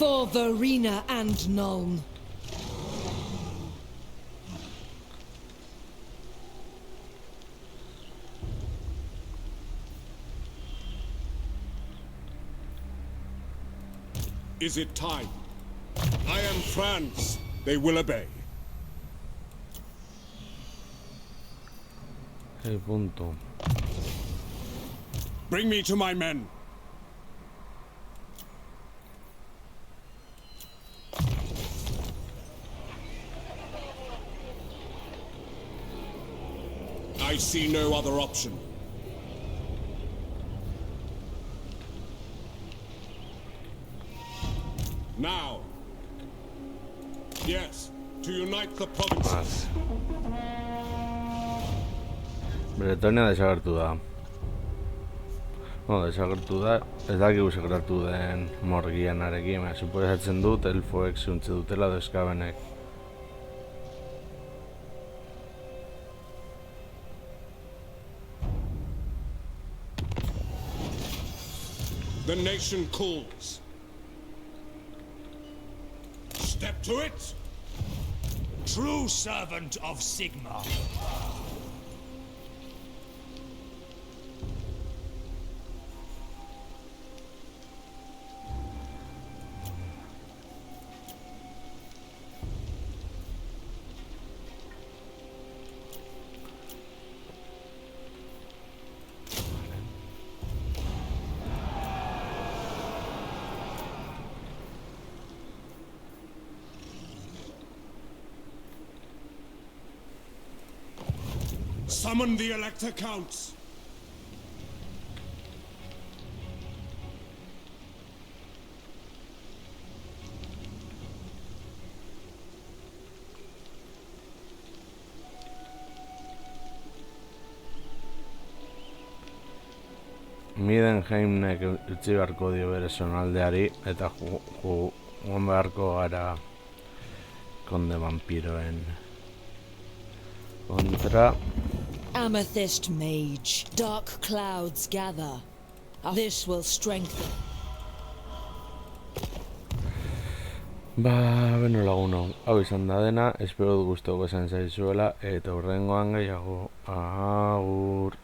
For Verena and Nuln. Is it time? I am Franz. They will obey. El punto. Bring me to my men. I see no other option. Now. Yes, to unite the provinces. Bretonia desagertu da. Desagertu da, ez dakigu segratu den Morgianarekin, suposatzen dut elfoek zuntze dutela deskabenek. The nation calls. Step to it! True servant of Sigmar. Summon the Elector Counts! Midenheimnek utzi beharko dio bere zonaldeari eta joan beharko gara konde vampiroen kontra. Amethyst Mage. Dark clouds gather. This will strengthen. Beno laguno, hau izan da dena, espero dut gustoko izan zaizuela eta hurrengoan gehiago. Agur.